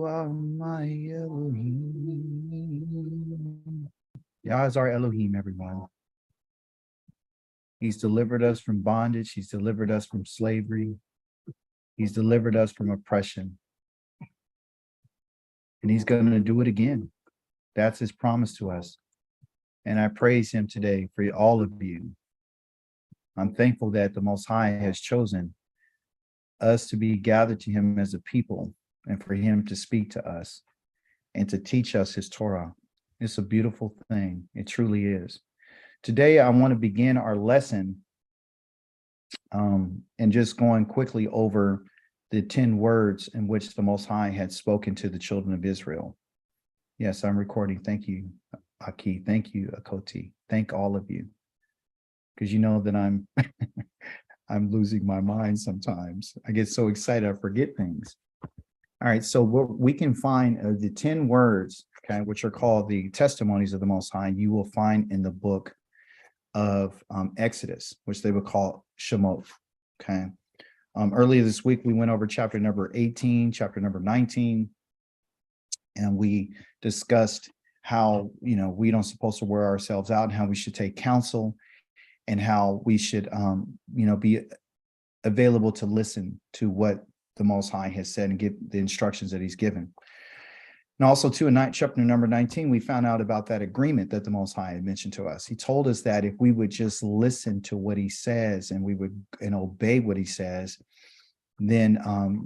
you are my Elohim. Yah is our Elohim, everyone. He's delivered us from bondage. He's delivered us from slavery. He's delivered us from oppression. And he's going to do it again. That's his promise to us. And I praise him today for all of you. I'm thankful that the Most High has chosen us to be gathered to him as a people and for him to speak to us and to teach us his Torah. It's a beautiful thing. It truly is. Today, I want to begin our lesson and just going quickly over the 10 words in which the Most High had spoken to the children of Israel. Yes, I'm recording. Thank you, Aki. Thank you, Akoti. Thank all of you. Because you know that I'm I'm losing my mind sometimes. I get so excited, I forget things. All right, so what we can find the 10 words, okay, which are called the testimonies of the Most High, you will find in the book of Exodus, which they would call Shemot, okay? Earlier this week, we went over chapter number 18, chapter number 19, and we discussed how, we don't supposed to wear ourselves out and how we should take counsel and how we should, be available to listen to what the Most High has said and get the instructions that he's given. And also, too, in chapter number 19, we found out about that agreement that the Most High had mentioned to us. He told us that if we would just listen to what he says and we would obey what he says, then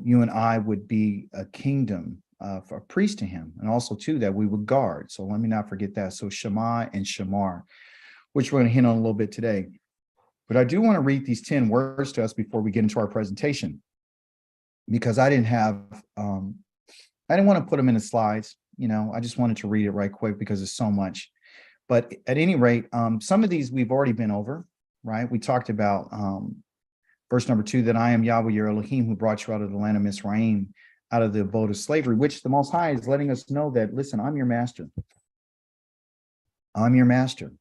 you and I would be a kingdom for a priest to him. And also, too, that we would guard. So let me not forget that. So Shema and Shamar, which we're going to hit on a little bit today. But I do want to read these 10 words to us before we get into our presentation, because I didn't want to put them in the slides. I just wanted to read it right quick because there's so much. But at any rate, some of these we've already been over, right? We talked about verse number 2, that I am Yahweh your Elohim who brought you out of the land of Mizraim, out of the abode of slavery, which the Most High is letting us know that, listen, I'm your master. I'm your master.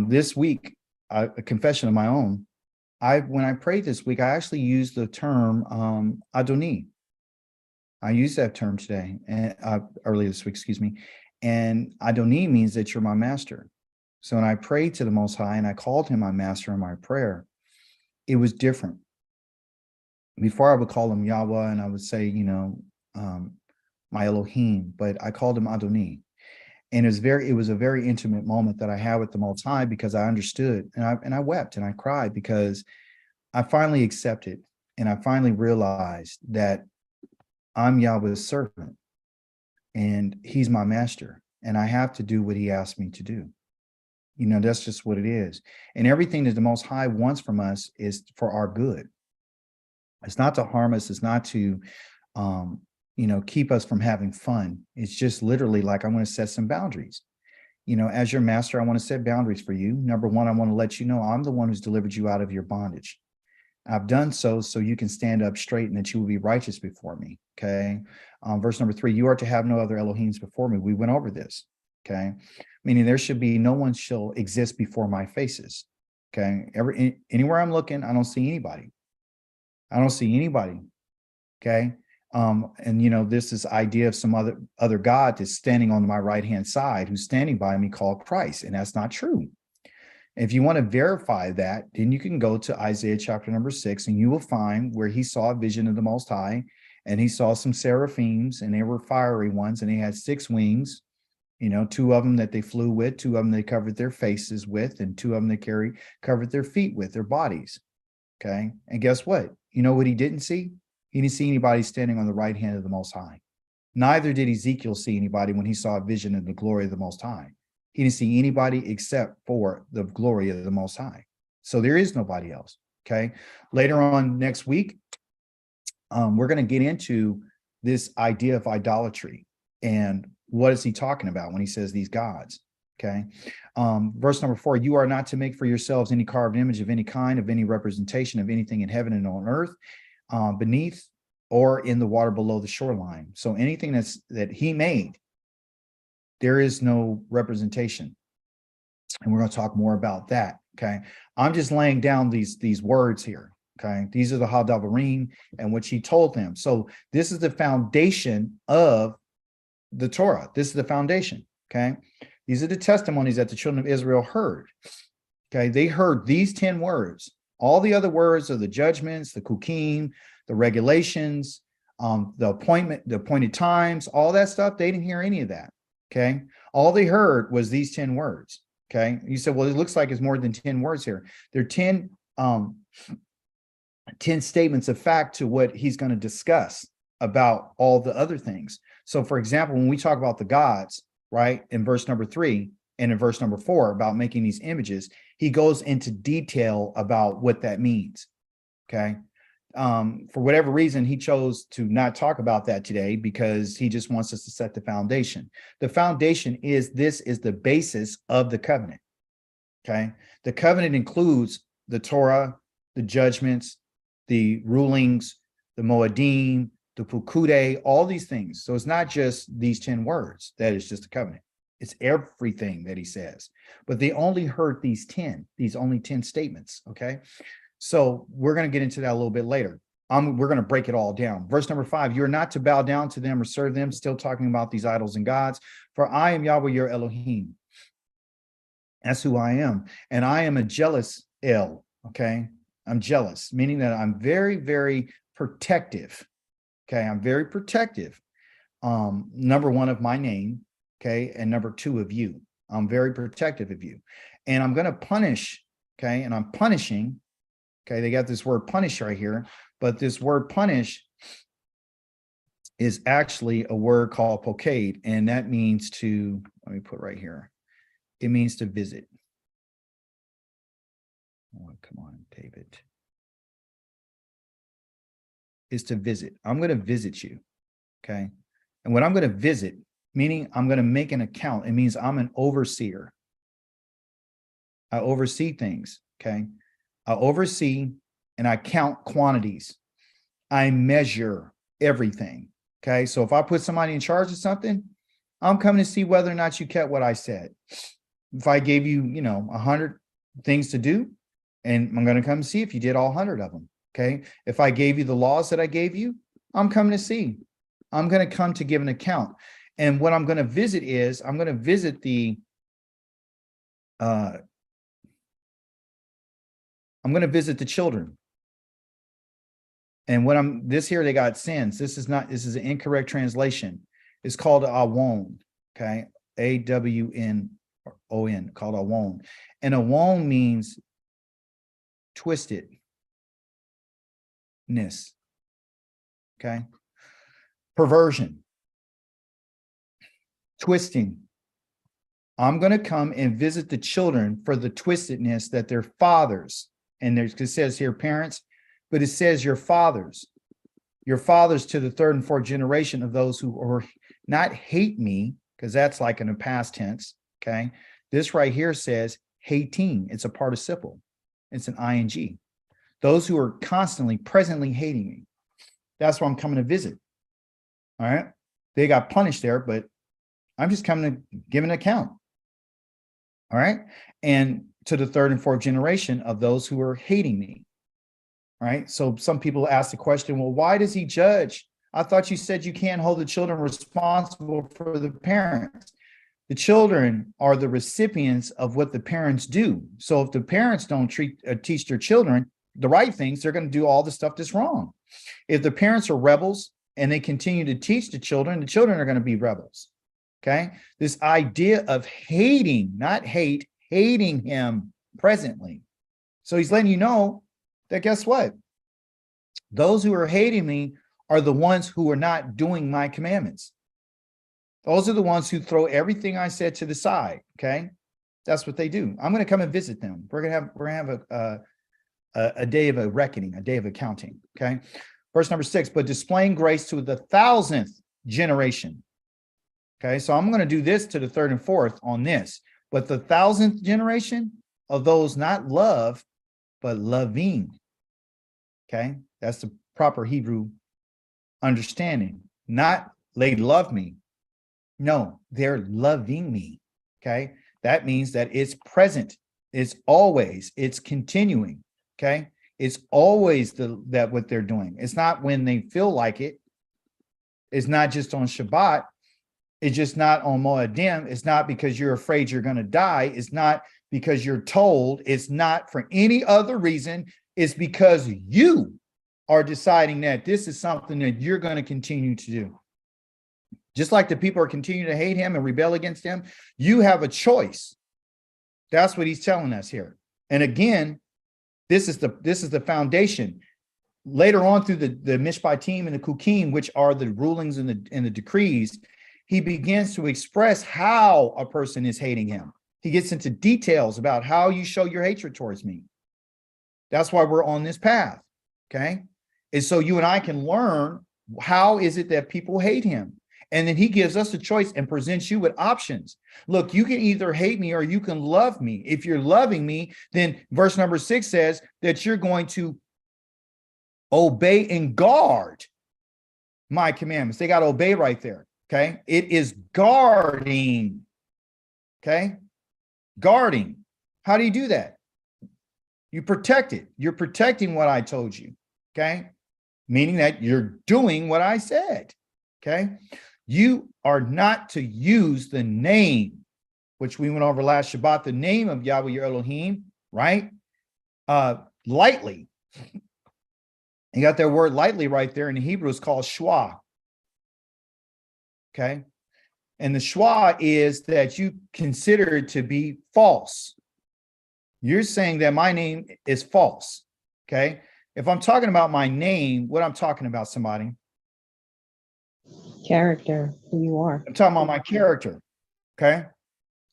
This week, a confession of my own, when I prayed this week, I actually used the term Adoni. I used that term today, earlier this week, excuse me. And Adoni means that you're my master. So when I prayed to the Most High and I called him my master in my prayer, it was different. Before I would call him Yahweh and I would say, my Elohim, but I called him Adoni. And it was a very intimate moment that I had with the Most High, because I understood and I wept and I cried, because I finally accepted and I finally realized that I'm Yahweh's servant and he's my master and I have to do what he asked me to do. That's just what it is. And everything that the Most High wants from us is for our good. It's not to harm us. It's not to, keep us from having fun. It's just literally like, I want to set some boundaries. As your master, I want to set boundaries for you. Number one, I want to let you know I'm the one who's delivered you out of your bondage. I've done so you can stand up straight and that you will be righteous before me. Okay. Verse number 3, you are to have no other Elohims before me. We went over this. Okay. Meaning there should be no one shall exist before my faces. Okay. Anywhere I'm looking, I don't see anybody. I don't see anybody. Okay. And this idea of some other God that's standing on my right hand side, who's standing by me, called Christ. And that's not true. If you want to verify that, then you can go to Isaiah chapter number 6, and you will find where he saw a vision of the Most High, and he saw some seraphims, and they were fiery ones, and they had 6 wings, 2 of them that they flew with, 2 of them they covered their faces with, and 2 of them they covered their feet with, their bodies. Okay. And guess what? You know what he didn't see? He didn't see anybody standing on the right hand of the Most High. Neither did Ezekiel see anybody when he saw a vision of the glory of the Most High. He didn't see anybody except for the glory of the Most High. So there is nobody else. Okay. Later on next week, we're going to get into this idea of idolatry and what is he talking about when he says these gods. Okay. Verse number 4, you are not to make for yourselves any carved image of any kind, of any representation of anything in heaven and on earth, beneath or in the water below the shoreline. So anything that he made, there is no representation. And we're going to talk more about that. Okay. I'm just laying down these words here. Okay. These are the Hadavarim and which he told them. So this is the foundation of the Torah. This is the foundation. Okay. These are the testimonies that the children of Israel heard. Okay. They heard these 10 words. All the other words are the judgments, the kukim, the regulations, the appointed times, all that stuff. They didn't hear any of that. Okay. All they heard was these 10 words. Okay. You said, well, it looks like it's more than 10 words here. There are 10 statements of fact to what he's going to discuss about all the other things. So, for example, when we talk about the gods, right, in verse number 3 and in verse number 4 about making these images, he goes into detail about what that means. Okay. For whatever reason, he chose to not talk about that today because he just wants us to set the foundation. The foundation is this is the basis of the covenant. Okay. The covenant includes the Torah, the judgments, the rulings, the Moedim, the Pekudei, all these things. So it's not just these 10 words that is just a covenant. It's everything that he says. But they only heard these only 10 statements. Okay. So we're going to get into that a little bit later. We're going to break it all down. Verse number 5, you're not to bow down to them or serve them, still talking about these idols and gods. For I am Yahweh, your Elohim. That's who I am. And I am a jealous El. Okay. I'm jealous, meaning that I'm very, very protective. Okay. I'm very protective. Number one of my name. Okay. And number 2 of you. I'm very protective of you. And I'm going to punish. Okay. And I'm punishing. Okay, they got this word punish right here, but this word punish is actually a word called pokade, and that means to, let me put right here, it means to visit. Oh, come on, David. Is to visit. I'm going to visit you, okay? And when I'm going to visit, meaning I'm going to make an account, it means I'm an overseer. I oversee things, okay? I oversee and I count quantities. I measure everything. Okay. So if I put somebody in charge of something, I'm coming to see whether or not you kept what I said. If I gave you, 100 things to do, and I'm going to come see if you did all 100 of them. Okay. If I gave you the laws that I gave you, I'm coming to see. I'm going to come to give an account. And what I'm going to visit is I'm going to visit the children. And this here, they got sins. This is an incorrect translation. It's called Awon, okay? A-W-N-O-N, called Awon. And Awon means twistedness, okay? Perversion, twisting. I'm going to come and visit the children for the twistedness that their fathers, and it says here parents, but it says your fathers to the 3rd and 4th generation of those who are not hate me, because that's like in the past tense. Okay. This right here says hating. It's a participle. It's an ing. Those who are constantly, presently hating me. That's why I'm coming to visit. All right. They got punished there, but I'm just coming to give an account. All right. And to the 3rd and 4th generation of those who are hating me. All right. So some people ask the question, well, why does he judge? I thought you said you can't hold the children responsible for the parents. The children are the recipients of what the parents do. So if the parents don't teach their children the right things, they're going to do all the stuff that's wrong. If the parents are rebels and they continue to teach the children are going to be rebels. Okay. This idea of hating, not hate, hating him presently. So he's letting you know that guess what? Those who are hating me are the ones who are not doing my commandments. Those are the ones who throw everything I said to the side. Okay. That's what they do. I'm going to come and visit them. We're going to have a day of a reckoning, a day of accounting. Okay. Verse number 6, but displaying grace to the 1,000th generation. Okay. So I'm going to do this to the 3rd and 4th on this, but the 1,000th generation of those not love, but loving. Okay. That's the proper Hebrew understanding. Not they love me. No, they're loving me. Okay. That means that it's present. It's always, it's continuing. Okay. It's always that what they're doing. It's not when they feel like it. It's not just on Shabbat. It's just not on Moedim. It's not because you're afraid you're going to die. It's not because you're told. It's not for any other reason. It's because you are deciding that this is something that you're going to continue to do. Just like the people are continuing to hate him and rebel against him, you have a choice. That's what he's telling us here. And again, this is the foundation. Later on through the Mishpatim and the Kukim, which are the rulings and the decrees, he begins to express how a person is hating him. He gets into details about how you show your hatred towards me. That's why we're on this path, okay? And so you and I can learn how is it that people hate him. And then he gives us a choice and presents you with options. Look, you can either hate me or you can love me. If you're loving me, then verse number 6 says that you're going to obey and guard my commandments. They got to obey right there, okay? It is guarding, okay? Guarding. How do you do that? You protect it. You're protecting what I told you, okay? Meaning that you're doing what I said, okay? You are not to use the name, which we went over last Shabbat, the name of Yahweh your Elohim, right? Lightly. You got their word lightly right there in the Hebrew is called shwa. Okay. And the shwa is that you consider it to be false. You're saying that my name is false. Okay. If I'm talking about my name, what I'm talking about, somebody? Character, who you are. I'm talking about my character. Okay.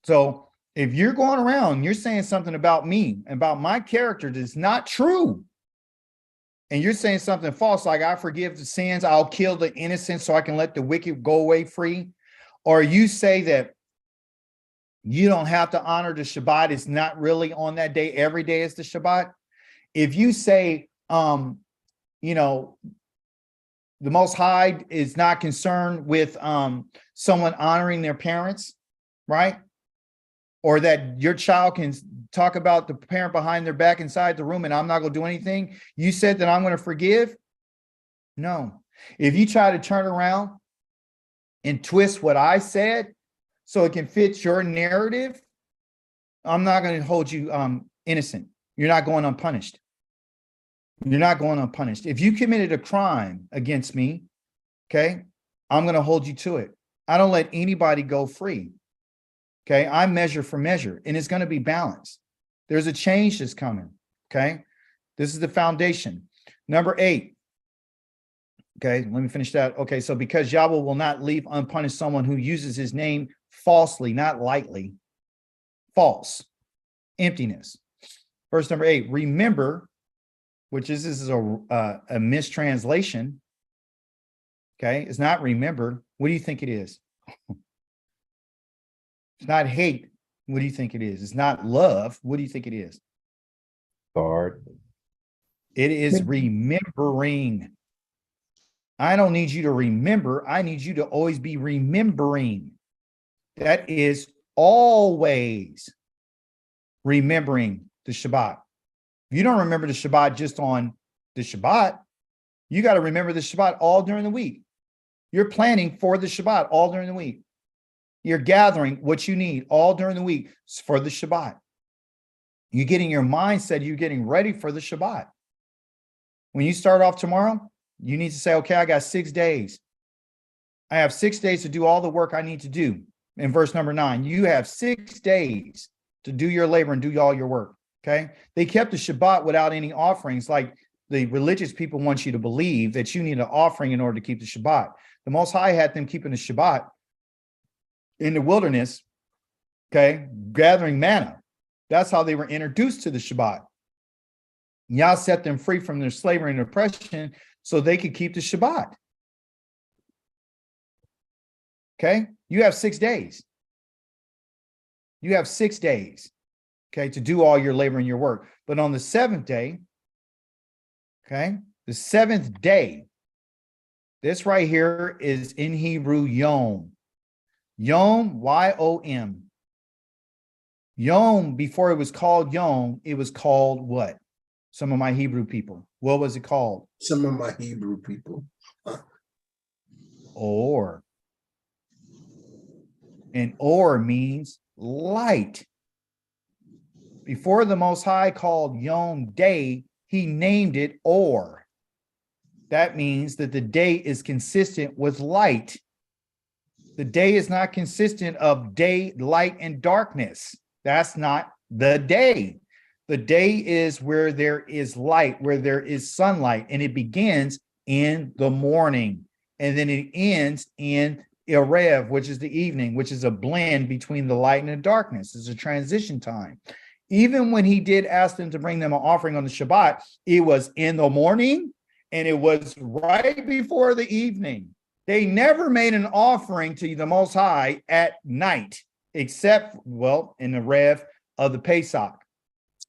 So if you're going around, you're saying something about me, about my character that's not true. And you're saying something false, like I forgive the sins, I'll kill the innocent so I can let the wicked go away free. Or you say that you don't have to honor the Shabbat. It's not really on that day. Every day is the Shabbat. If you say, you know, the Most High is not concerned with someone honoring their parents, right? Or that your child can talk about the parent behind their back inside the room and I'm not going to do anything. You said that I'm going to forgive? No. If you try to turn around and twist what I said so it can fit your narrative, I'm not going to hold you innocent. You're not going unpunished. You're not going unpunished. If you committed a crime against me, okay, I'm going to hold you to it. I don't let anybody go free. Okay, I measure for measure, and it's going to be balanced. There's a change that's coming. Okay, this is the foundation. Number 8. Okay, let me finish that. Okay, so because Yahweh will not leave unpunished someone who uses his name falsely, not lightly, false, emptiness. Verse number 8, remember, which is this is a mistranslation. Okay, it's not remember. What do you think it is? It's not hate. What do you think it is? It's not love. What do you think it is? Guard. It is remembering. I don't need you to remember. I need you to always be remembering. That is always remembering the Shabbat. You don't remember the Shabbat just on the Shabbat. You got to remember the Shabbat all during the week. You're planning for the Shabbat all during the week. You're gathering what you need all during the week for the Shabbat. You're getting your mindset, you're getting ready for the Shabbat. When you start off tomorrow, you need to say, okay, I got 6 days. I have 6 days to do all the work I need to do. In verse number 9, you have 6 days to do your labor and do all your work. Okay. They kept the Shabbat without any offerings, like the religious people want you to believe that you need an offering in order to keep the Shabbat. The Most High had them keeping the Shabbat in the wilderness, okay, gathering manna. That's how they were introduced to the Shabbat. Yah set them free from their slavery and oppression so they could keep the Shabbat. Okay, you have 6 days. You have 6 days, okay, to do all your labor and your work. But on the 7th day, okay, the 7th day, this right here is in Hebrew, Yom. Yom, Y-O-M. Yom, before it was called Yom, it was called what? Some of my Hebrew people. What was it called? Some of my Hebrew people. Or. And or means light. Before the Most High called Yom Day, he named it Or. That means that the day is consistent with light. The day is not consistent of day, light, and darkness. That's not the day. The day is where there is light, where there is sunlight, and it begins in the morning. And then it ends in Erev, which is the evening, which is a blend between the light and the darkness. It's a transition time. Even when he did ask them to bring them an offering on the Shabbat, it was in the morning and it was right before the evening. They never made an offering to the Most High at night, except, well, in the Rev of the Pesach.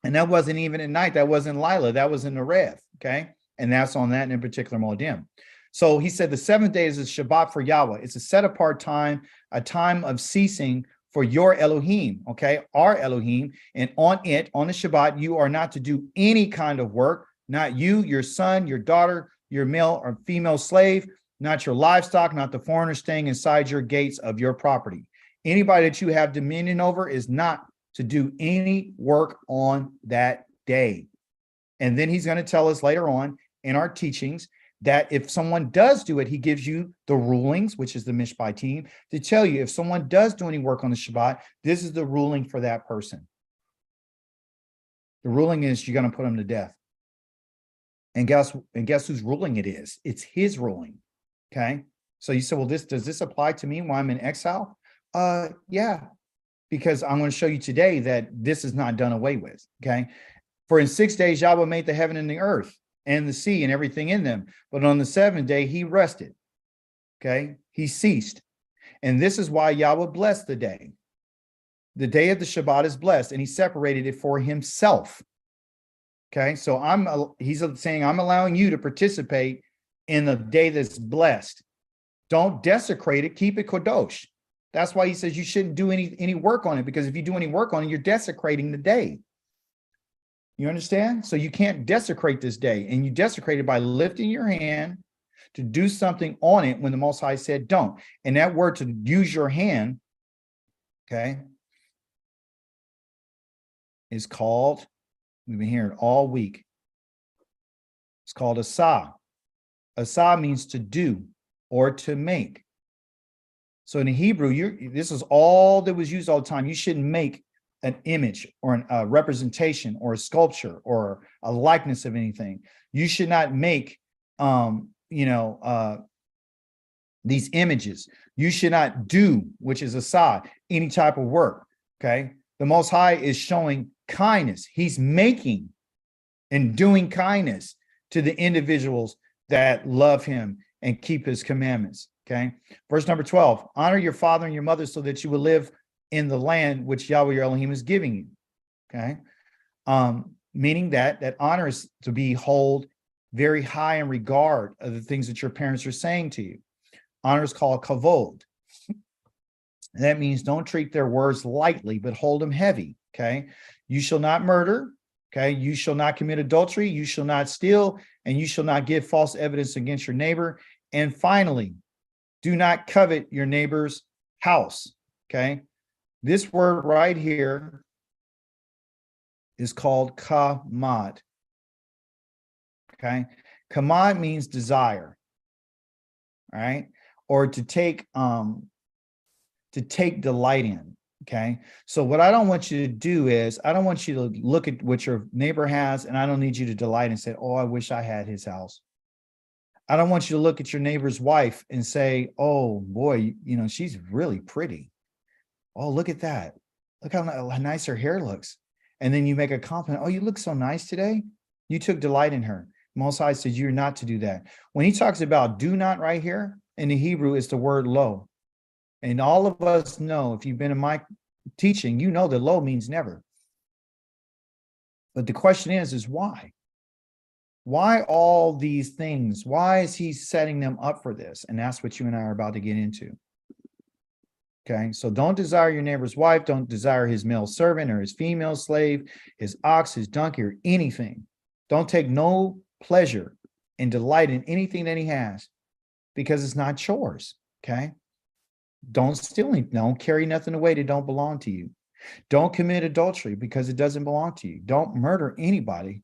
And that wasn't even at night. That wasn't Lila. That was in the Rev, okay? And that's on that in particular Moedim. So he said the seventh day is a Shabbat for Yahweh. It's a set apart time, a time of ceasing for your Elohim, okay? Our Elohim. And on it, on the Shabbat, you are not to do any kind of work, not you, your son, your daughter, your male or female slave, not your livestock, not the foreigner staying inside your gates of your property. Anybody that you have dominion over is not to do any work on that day. And then he's going to tell us later on in our teachings that if someone does do it, he gives you the rulings, which is the Mishpatim, to tell you if someone does do any work on the Shabbat, this is the ruling for that person. The ruling is you're going to put him to death. And guess whose ruling it is? It's his ruling. Okay. So you say, well, does this apply to me while I'm in exile? Yeah, because I'm going to show you today that this is not done away with. Okay. For in 6 days, Yahweh made the heaven and the earth and the sea and everything in them. But on the seventh day, he rested. Okay. He ceased. And this is why Yahweh blessed the day. The day of the Shabbat is blessed, and he separated it for himself. Okay. So he's saying, I'm allowing you to participate in the day that's blessed. Don't desecrate it. Keep it kadosh. That's why he says you shouldn't do any work on it, because if you do any work on it, you're desecrating the day. You understand? So you can't desecrate this day, and you desecrate it by lifting your hand to do something on it when the Most High said don't. And that word to use your hand, okay, is called, we've been hearing all week, it's called asah. Asah means to do or to make. So in the Hebrew, this is all that was used all the time. You shouldn't make an image or a representation or a sculpture or a likeness of anything. You should not make, these images. You should not do, which is asah, any type of work. Okay. The Most High is showing kindness. He's making and doing kindness to the individuals that love him and keep his commandments. Okay. Verse number 12, honor your father and your mother so that you will live in the land which Yahweh your Elohim is giving you. Okay. Meaning that honor is to be held very high in regard of the things that your parents are saying to you. Honor is called kavod. That means don't treat their words lightly, but hold them heavy. Okay. You shall not murder. Okay. You shall not commit adultery. You shall not steal, and you shall not give false evidence against your neighbor. And finally, do not covet your neighbor's house. Okay. This word right here is called kamad. Okay. Kamad means desire. All right. Or to take delight in. Okay. So what I don't want you to do is, I don't want you to look at what your neighbor has, and I don't need you to delight and say, oh, I wish I had his house. I don't want you to look at your neighbor's wife and say, oh boy, she's really pretty. Oh, look at that. Look how nice her hair looks. And then you make a compliment. Oh, you look so nice today. You took delight in her. Most High says you're not to do that. When he talks about do not right here in the Hebrew, is the word lo. And all of us know, if you've been in my teaching, you know that lo means never. But the question is why? Why all these things? Why is he setting them up for this? And that's what you and I are about to get into. Okay, so don't desire your neighbor's wife. Don't desire his male servant or his female slave, his ox, his donkey, or anything. Don't take no pleasure and delight in anything that he has because it's not yours. Okay. Don't steal anything. Don't carry nothing away that don't belong to you. Don't commit adultery because it doesn't belong to you. Don't murder anybody.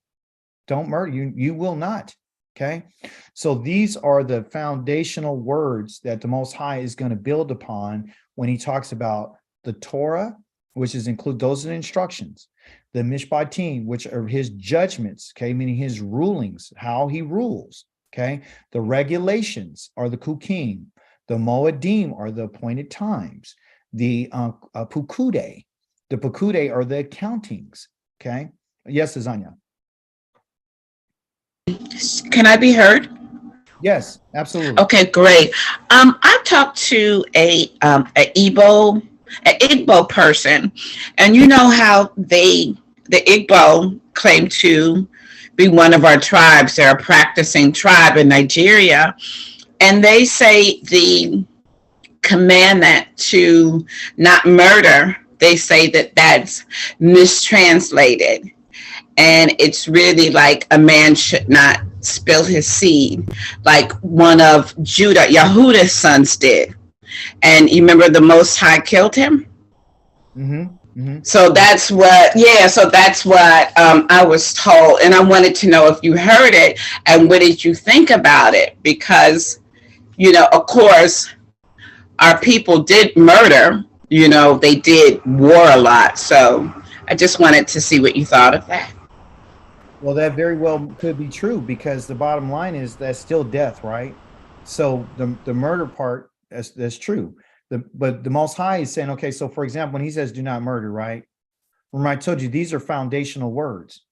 Don't murder. You will not. Okay. So these are the foundational words that the Most High is going to build upon when he talks about the Torah, which is include those are the instructions, the Mishpatim, which are his judgments, okay, meaning his rulings, how he rules. Okay. The regulations are the Kukim. The Moedim are the appointed times. The Pukude. The Pukude are the accountings. Okay. Yes, Azanya. Can I be heard? Yes, absolutely. Okay, great. I talked to a Igbo person, and you know how the Igbo claim to be one of our tribes. They're a practicing tribe in Nigeria, and they say the commandment to not murder, they say that that's mistranslated. And it's really like a man should not spill his seed, like one of Yehuda's sons did. And you remember the Most High killed him? So that's what, so that's what I was told. And I wanted to know if you heard it and what did you think about it? Because, of course, our people did murder, they did war a lot. So I just wanted to see what you thought of that. Well, that very well could be true because the bottom line is that's still death, right? So the murder part, that's true. But the Most High is saying, okay, so for example, when he says do not murder, right? Remember, I told you these are foundational words.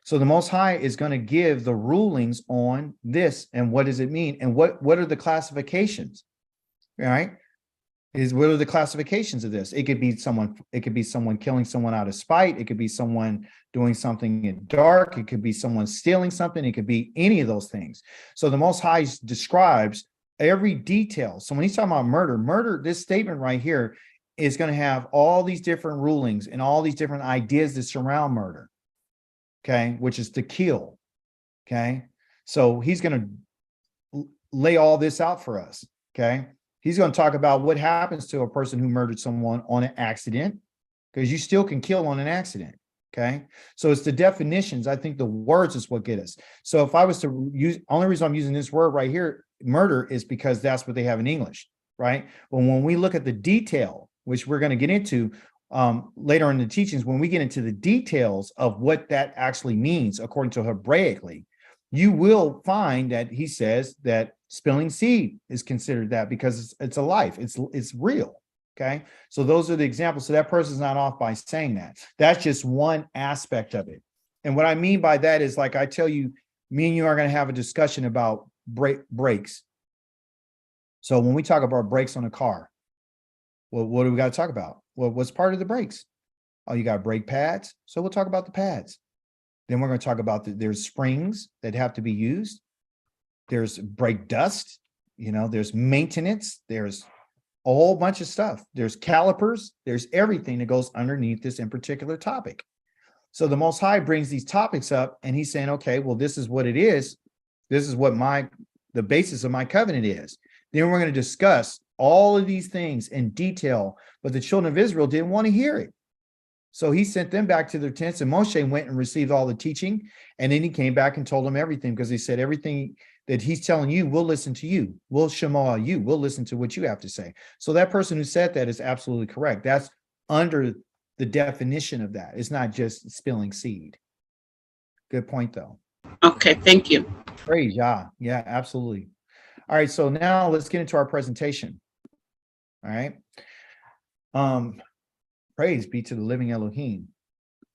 So the Most High is going to give the rulings on this and what does it mean? And what are the classifications, right? What are the classifications of this? It could be someone killing someone out of spite. It could be someone doing something in dark. It could be someone stealing something. It could be any of those things. So the Most High describes every detail. So when he's talking about murder, this statement right here is going to have all these different rulings and all these different ideas that surround murder. Okay, which is to kill. Okay, so he's going to lay all this out for us. Okay. He's going to talk about what happens to a person who murdered someone on an accident, because you still can kill on an accident. Okay. So it's the definitions. I think the words is what get us. So if I was to use, only reason I'm using this word right here, murder, is because that's what they have in English, right? But when we look at the detail, which we're going to get into later in the teachings, when we get into the details of what that actually means, according to Hebraically, you will find that he says that spilling seed is considered that because it's a life, it's real. Okay, so those are the examples. So that person's not off by saying that. That's just one aspect of it. And what I mean by that is, like I tell you, me and you are going to have a discussion about brakes. So when we talk about brakes on a car, well, what do we got to talk about? Well, what's part of the brakes? Oh, you got brake pads. So we'll talk about the pads. Then we're going to talk about there's springs that have to be used. There's brake dust, there's maintenance, there's a whole bunch of stuff. There's calipers, there's everything that goes underneath this in particular topic. So the Most High brings these topics up and he's saying, okay, well, this is what it is. This is what the basis of my covenant is. Then we're going to discuss all of these things in detail, but the children of Israel didn't want to hear it. So he sent them back to their tents, and Moshe went and received all the teaching. And then he came back and told them everything, because he said, everything that he's telling you, we'll listen to you. We'll shema you. We'll listen to what you have to say. So that person who said that is absolutely correct. That's under the definition of that. It's not just spilling seed. Good point, though. Okay, thank you. Praise Yah. Yeah, absolutely. All right, so now let's get into our presentation. All right. Praise be to the living Elohim.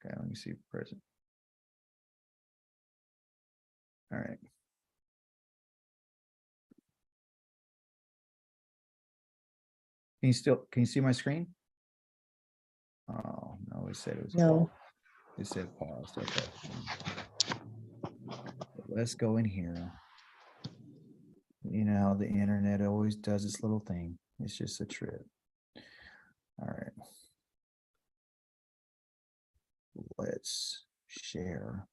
Okay, let me see present. All right. Can you see my screen? Oh, no, it said it was No. It said paused. Okay. Let's go in here. The internet always does its little thing. It's just a trip. All right. Let's share.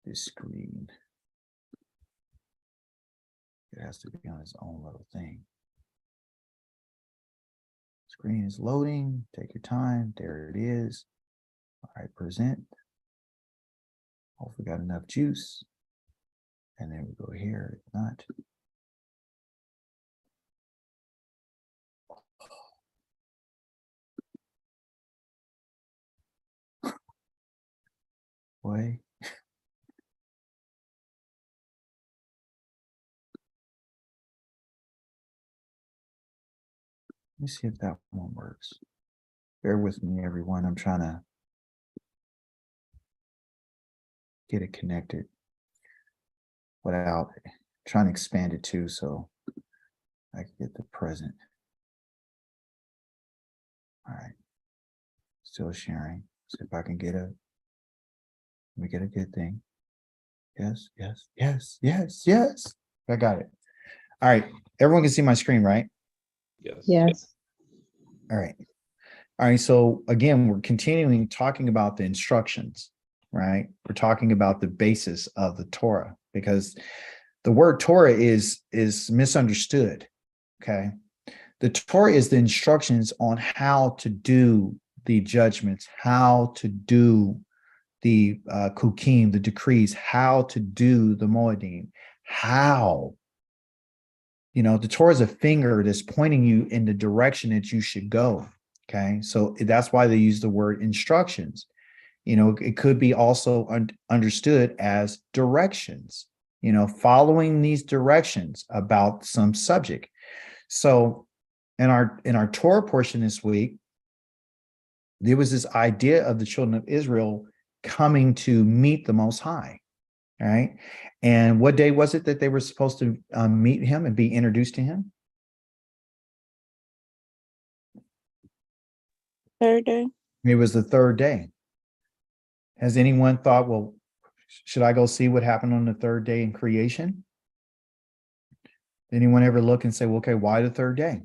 this screen. It has to be on its own little thing. Screen is loading. Take your time. There it is. All right, present. Hopefully got enough juice. And then we go here. If not. Boy. Let me see if that one works. Bear with me, everyone. I'm trying to get it connected without trying to expand it too, so I can get the present. All right. Still sharing. See if I can get let me get a good thing. Yes, yes, yes, yes, yes. I got it. All right. Everyone can see my screen, right? Yes. Yes. All right. All right. So again, we're continuing talking about the instructions, right? We're talking about the basis of the Torah because the word Torah is misunderstood. Okay. The Torah is the instructions on how to do the judgments, how to do the kukim, the decrees, how to do the moedim, how. You know, the Torah is a finger that's pointing you in the direction that you should go. Okay. So that's why they use the word instructions. You know, it could be also understood as directions, you know, following these directions about some subject. So in our Torah portion this week, there was this idea of the children of Israel coming to meet the Most High. All right. And what day was it that they were supposed to meet him and be introduced to him? Third day. It was the third day. Has anyone thought, well, should I go see what happened on the third day in creation? Anyone ever look and say, well, okay, why the third day?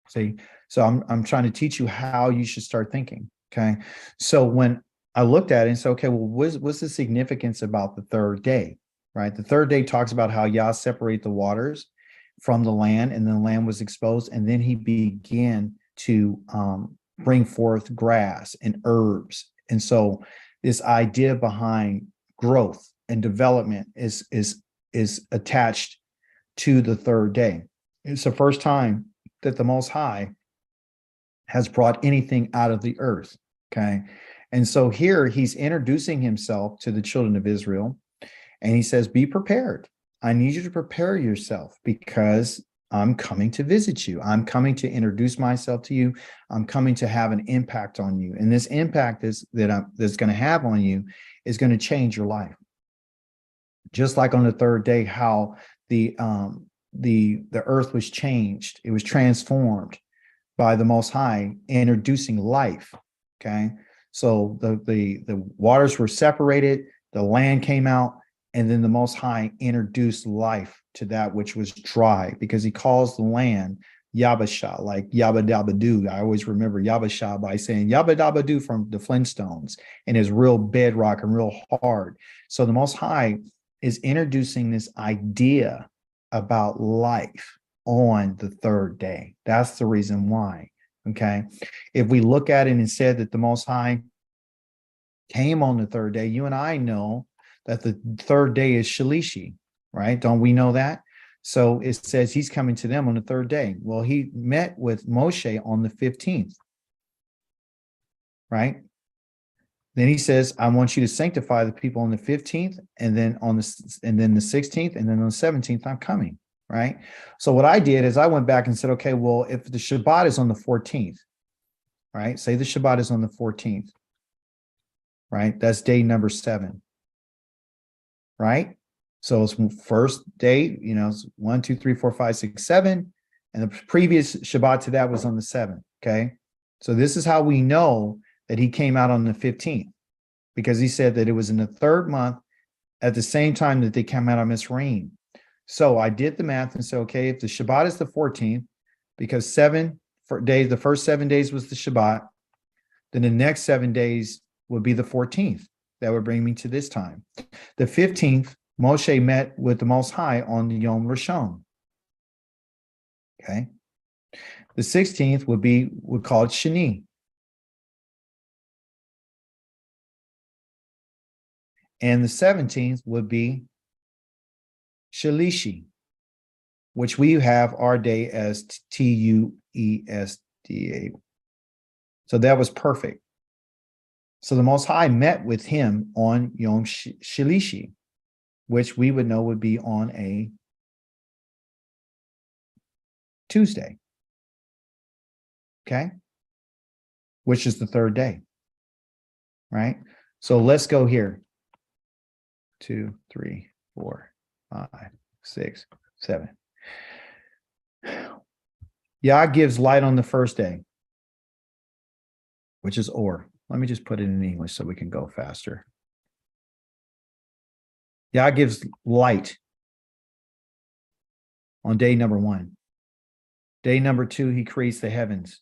See, so I'm trying to teach you how you should start thinking. Okay. So when I looked at it and said, okay, well, what's the significance about the third day? Right. The third day talks about how Yah separated the waters from the land, and then the land was exposed, and then he began to bring forth grass and herbs. And so this idea behind growth and development is attached to the third day. It's the first time that the Most High has brought anything out of the earth. Okay. And so here he's introducing himself to the children of Israel, and he says, be prepared. I need you to prepare yourself because I'm coming to visit you. I'm coming to introduce myself to you. I'm coming to have an impact on you. And this impact that's going to have on you is going to change your life. Just like on the third day, how the earth was changed. It was transformed by the Most High, introducing life. Okay. So the waters were separated, the land came out, and then the Most High introduced life to that which was dry, because he calls the land Yabashah, like Yabba Dabba Doo. I always remember Yabashah by saying Yabba Dabba Doo from the Flintstones, and is real bedrock and real hard. So the Most High is introducing this idea about life on the third day. That's the reason why. Okay. If we look at it and said that the Most High came on the third day, you and I know that the third day is Shalishi, right? Don't we know that? So it says he's coming to them on the third day. Well, he met with Moshe on the 15th, right? Then he says, I want you to sanctify the people on the 15th, and then the 16th, and then on the 17th, I'm coming, right? So what I did is I went back and said, okay, well, if the Shabbat is on the 14th, right? Say the Shabbat is on the 14th, right? That's day number 7, right? So it's first day, you know, it's 1, 2, 3, 4, 5, 6, 7. And the previous Shabbat to that was on the 7th. Okay. So this is how we know that he came out on the 15th, because he said that it was in the 3rd month at the same time that they came out of Mitzrayim. So I did the math and said, okay, if the Shabbat is the 14th, because 7 days, the first 7 days was the Shabbat, then the next 7 days would be the 14th. That would bring me to this time. The 15th, Moshe met with the Most High on the Yom Rishon. Okay. The 16th would call it Shani. And the 17th would be Shalishi, which we have our day as Tuesda. So that was perfect. So the Most High met with him on Yom Shalishi, which we would know would be on a Tuesday. Okay. Which is the third day. Right. So let's go here. 2, 3, 4, 5, 6, 7. Yah gives light on the first day, which is Or. Let me just put it in English so we can go faster. Yah gives light on day number 1. Day number 2, he creates the heavens.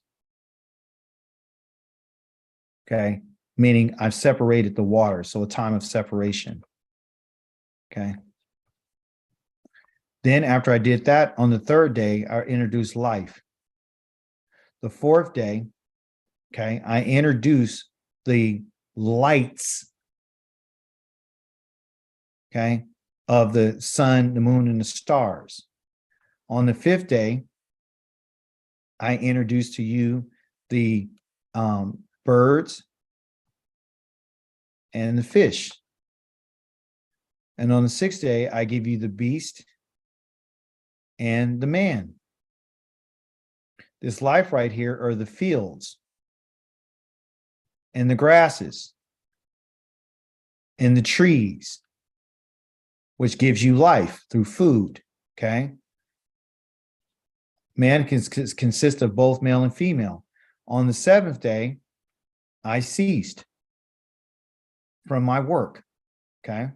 Okay. Meaning I've separated the water. So a time of separation. Okay. Then after I did that, on the third day, I introduced life. The fourth day, okay, I introduce the lights, okay, of the sun, the moon, and the stars. On the fifth day, I introduce to you the birds and the fish. And on the sixth day, I give you the beast and the man. This life right here are the fields and the grasses and the trees, which gives you life through food, okay? Man can consist of both male and female. On the seventh day, I ceased from my work, okay?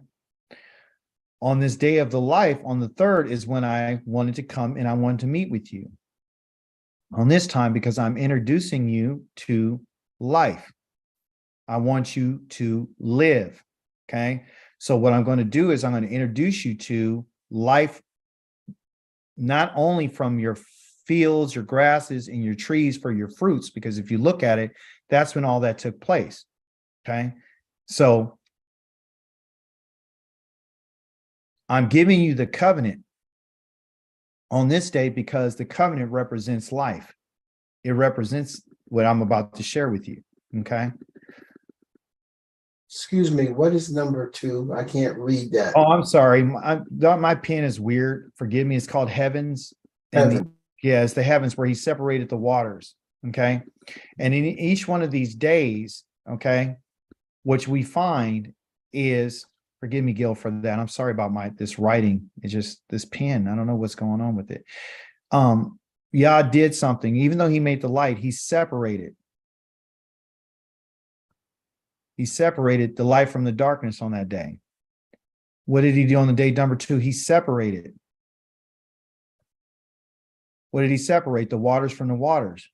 On this day of the life, on the third is when I wanted to come and I wanted to meet with you. On this time, because I'm introducing you to life. I want you to live, okay? So what I'm going to do is I'm going to introduce you to life, not only from your fields, your grasses, and your trees for your fruits, because if you look at it, that's when all that took place, okay? So I'm giving you the covenant on this day because the covenant represents life. It represents what I'm about to share with you, okay? Excuse me, what is number 2? I can't read that. Oh, I'm sorry. My pen is weird. Forgive me. It's called heavens. And it's the heavens where he separated the waters, okay? And in each one of these days, okay, which we find is, forgive me, Gil, for that. I'm sorry about this writing. It's just this pen. I don't know what's going on with it. Yah did something. Even though he made the light, he separated. He separated the light from the darkness on that day. What did he do on the day number 2? He separated. What did he separate? The waters from the waters.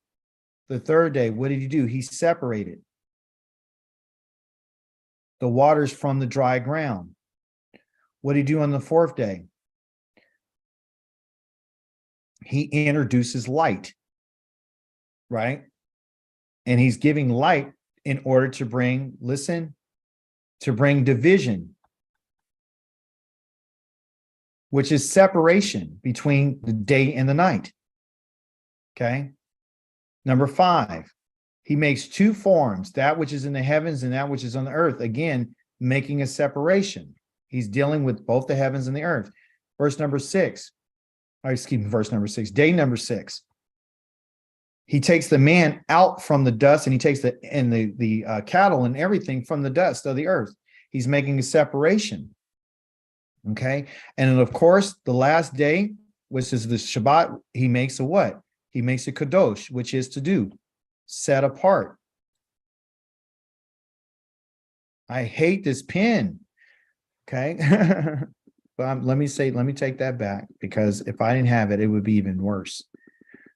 The third day, what did he do? He separated the waters from the dry ground. What did he do on the fourth day? He introduces light, right? And he's giving light in order to bring, listen, to bring division, which is separation between the day and the night. Okay. Number 5, he makes 2 forms, that which is in the heavens and that which is on the earth. Again, making a separation. He's dealing with both the heavens and the earth. Verse number 6, day number 6. He takes the man out from the dust, and he takes the cattle and everything from the dust of the earth. He's making a separation. Okay. And then of course, the last day, which is the Shabbat, he makes a what? He makes a kadosh, which is to do, set apart. I hate this pen. Okay. But let me take that back, because if I didn't have it, it would be even worse.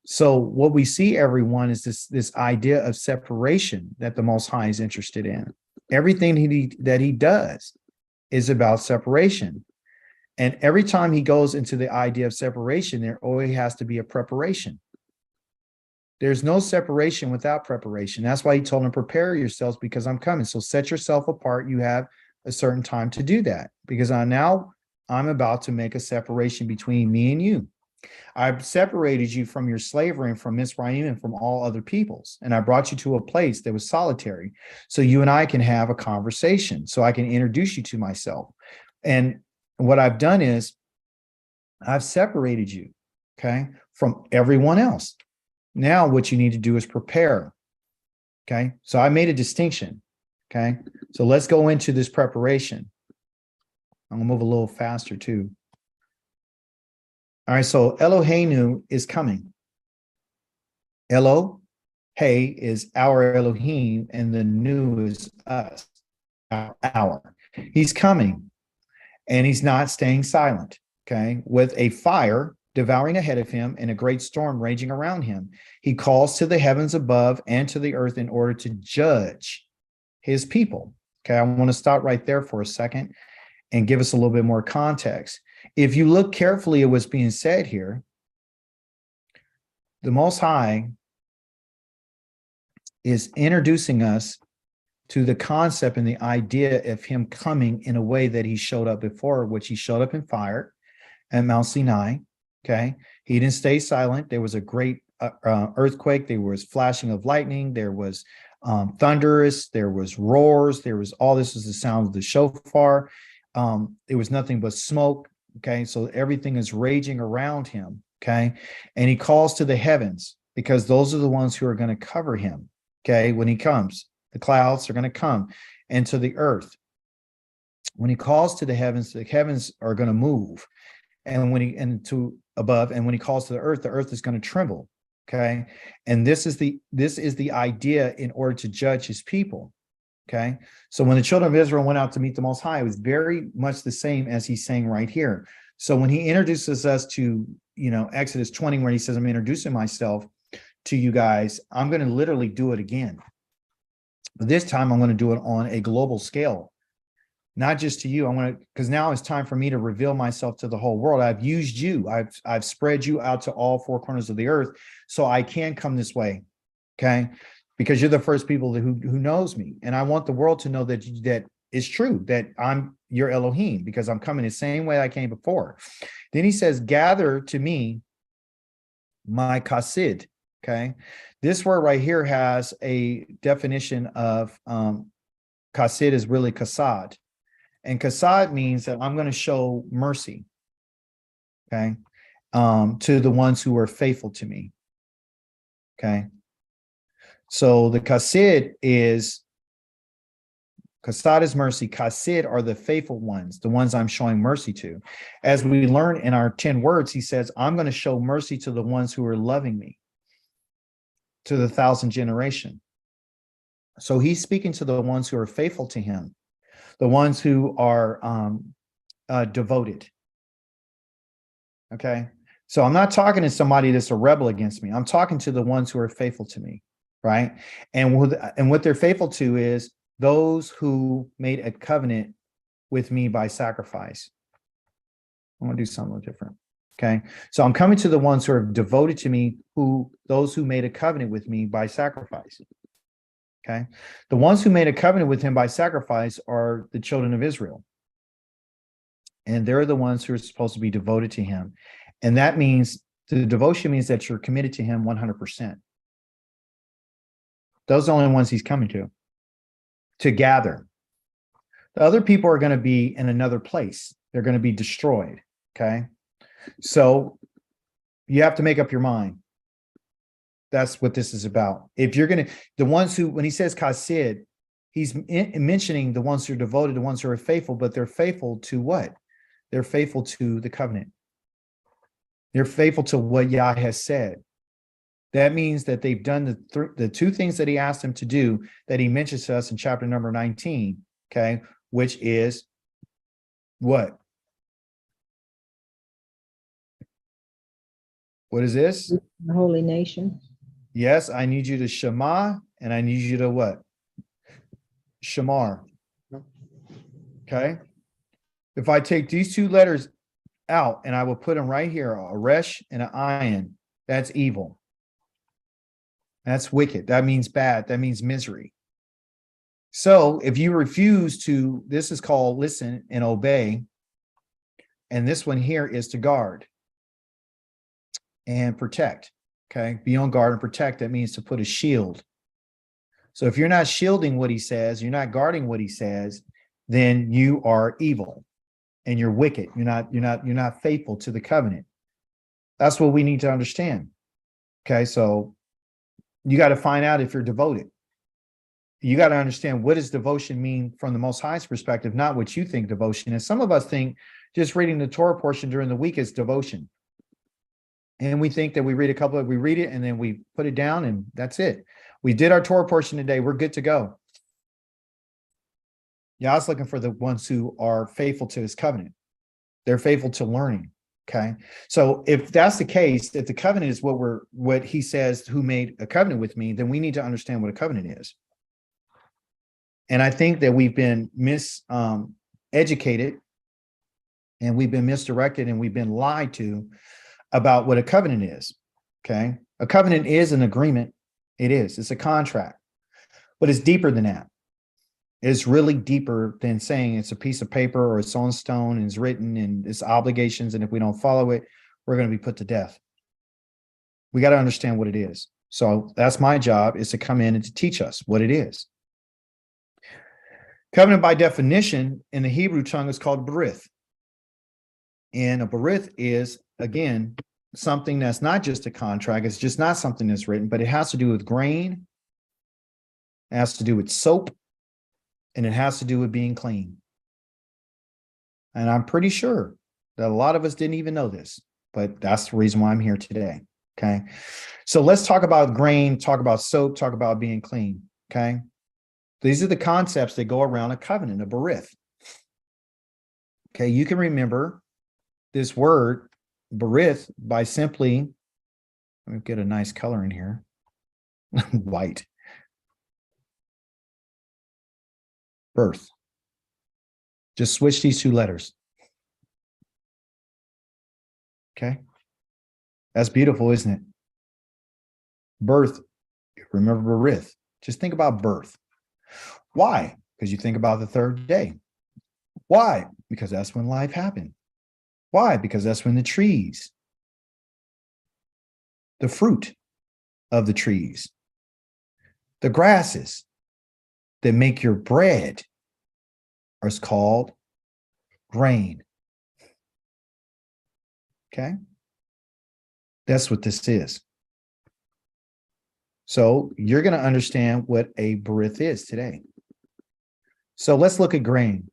So what we see, everyone, is this idea of separation that the Most High is interested in. Everything that he does is about separation. And every time he goes into the idea of separation, there always has to be a preparation. There's no separation without preparation. That's why he told him, prepare yourselves because I'm coming. So set yourself apart. You have a certain time to do that because I'm about to make a separation between me and you. I've separated you from your slavery and from Mizraim and from all other peoples. And I brought you to a place that was solitary. So you and I can have a conversation. So I can introduce you to myself. And what I've done is I've separated you, okay, from everyone else. Now what you need to do is prepare. Okay. So I made a distinction. Okay. So let's go into this preparation. I'm gonna move a little faster too. All right. So Eloheinu is coming. Elo, hey is our Elohim, and the new is us. Our. He's coming, and he's not staying silent. Okay. With a fire devouring ahead of him and a great storm raging around him. He calls to the heavens above and to the earth in order to judge his people. Okay, I want to stop right there for a second and give us a little bit more context. If you look carefully at what's being said here, the Most High is introducing us to the concept and the idea of him coming in a way that he showed up before, which he showed up in fire at Mount Sinai. Okay, he didn't stay silent. There was a great earthquake. There was flashing of lightning. There was thunderous. There was roars. There was all this was the sound of the shofar. It was nothing but smoke. Okay, so everything is raging around him. Okay, and he calls to the heavens because those are the ones who are going to cover him. Okay, when he comes, the clouds are going to come, and to the earth. When he calls to the heavens are going to move. And when to above, and when he calls to the earth is going to tremble. Okay. And this is the idea in order to judge his people. Okay. So when the children of Israel went out to meet the Most High, it was very much the same as he's saying right here. So when he introduces us to, Exodus 20, where he says, I'm introducing myself to you guys, I'm going to literally do it again. But this time I'm going to do it on a global scale. Not just to you. Because now it's time for me to reveal myself to the whole world. I've used you. I've spread you out to all four corners of the earth, so I can come this way. Okay, because you're the first people who knows me, and I want the world to know that it's true that I'm your Elohim because I'm coming the same way I came before. Then he says, "Gather to me, my kasid." Okay, this word right here has a definition of kasid is really kasad. And kasad means that I'm going to show mercy, okay, to the ones who are faithful to me, okay? So the kasad is mercy. Kasid are the faithful ones, the ones I'm showing mercy to. As we learn in our 10 words, he says, I'm going to show mercy to the ones who are loving me, to the 1,000th generation. So he's speaking to the ones who are faithful to him. The ones who are devoted. Okay. So I'm not talking to somebody that's a rebel against me. I'm talking to the ones who are faithful to me. Right. And what they're faithful to is those who made a covenant with me by sacrifice. I'm going to do something different. Okay. So I'm coming to the ones who are devoted to me, those who made a covenant with me by sacrifice. Okay. The ones who made a covenant with him by sacrifice are the children of Israel. And they're the ones who are supposed to be devoted to him. And that means the devotion means that you're committed to him 100%. Those are the only ones he's coming to gather. The other people are going to be in another place. They're going to be destroyed. Okay. So you have to make up your mind. That's what this is about. If you're going to, the ones who, when he says kasid, he's mentioning the ones who are devoted, the ones who are faithful, but they're faithful to what? They're faithful to the covenant. They're faithful to what Yah has said. That means that they've done the two things that he asked them to do that he mentions to us in chapter number 19, okay, which is what? What is this? The holy nation. Yes, I need you to Shema, and I need you to what? Shamar. Okay. If I take these two letters out and I will put them right here, a resh and an ayin, that's evil. That's wicked. That means bad. That means misery. So if you refuse to, this is called listen and obey. And this one here is to guard and protect. Okay. Be on guard and protect. That means to put a shield. So if you're not shielding what he says, you're not guarding what he says, then you are evil and you're wicked. You're not faithful to the covenant. That's what we need to understand. Okay. So you got to find out if you're devoted. You got to understand, what does devotion mean from the Most High's perspective, not what you think devotion is. Some of us think just reading the Torah portion during the week is devotion. And we think that we read it and then we put it down and that's it. We did our Torah portion today. We're good to go. Yah's looking for the ones who are faithful to his covenant. They're faithful to learning. Okay. So if that's the case, if the covenant is what he says, who made a covenant with me, then we need to understand what a covenant is. And I think that we've been educated and we've been misdirected and we've been lied to about what a covenant is. Okay. A covenant is an agreement. It is. It's a contract, but it's deeper than that. It's really deeper than saying it's a piece of paper or it's on stone and it's written and it's obligations. And if we don't follow it, we're going to be put to death. We got to understand what it is. So that's my job, is to come in and to teach us what it is. Covenant by definition in the Hebrew tongue is called berith. And a berith is, again, something that's not just a contract. It's just not something that's written, but it has to do with grain. It has to do with soap. And it has to do with being clean. And I'm pretty sure that a lot of us didn't even know this, but that's the reason why I'm here today. Okay. So let's talk about grain, talk about soap, talk about being clean. Okay. These are the concepts that go around a covenant, a berith. Okay. You can remember this word berith by simply, let me get a nice color in here. White. Birth. Just switch these two letters. Okay. That's beautiful, isn't it? Birth. Remember berith. Just think about birth. Why? Because you think about the third day. Why? Because that's when life happened. Why? Because that's when the trees, the fruit of the trees, the grasses that make your bread are called grain. Okay? That's what this is. So you're going to understand what a berith is today. So let's look at grain.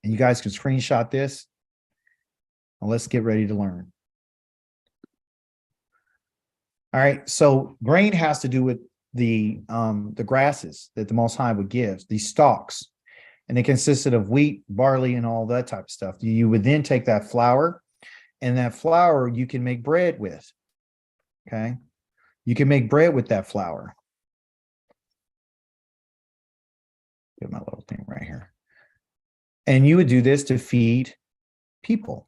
And you guys can screenshot this. And let's get ready to learn. All right. So grain has to do with the grasses that the Most High would give, these stalks. And it consisted of wheat, barley, and all that type of stuff. You would then take that flour, and that flour you can make bread with. Okay. You can make bread with that flour. Get my little thing right here. And you would do this to feed people.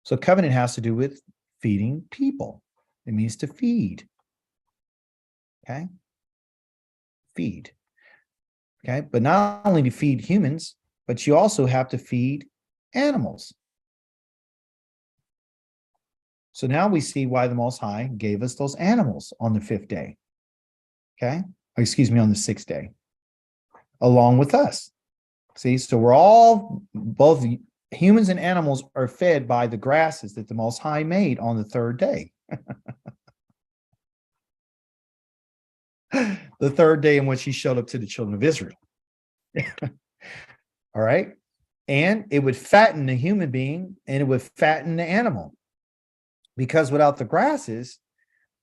So covenant has to do with feeding people. It means to feed. Okay. Feed. Okay. But not only to feed humans, but you also have to feed animals. So now we see why the Most High gave us those animals on the 5th day. Okay. Excuse me, on the 6th day, along with us. See, so we're all, both humans and animals are fed by the grasses that the Most High made on the 3rd day. The 3rd day in which he showed up to the children of Israel. All right. And it would fatten the human being and it would fatten the animal. Because without the grasses,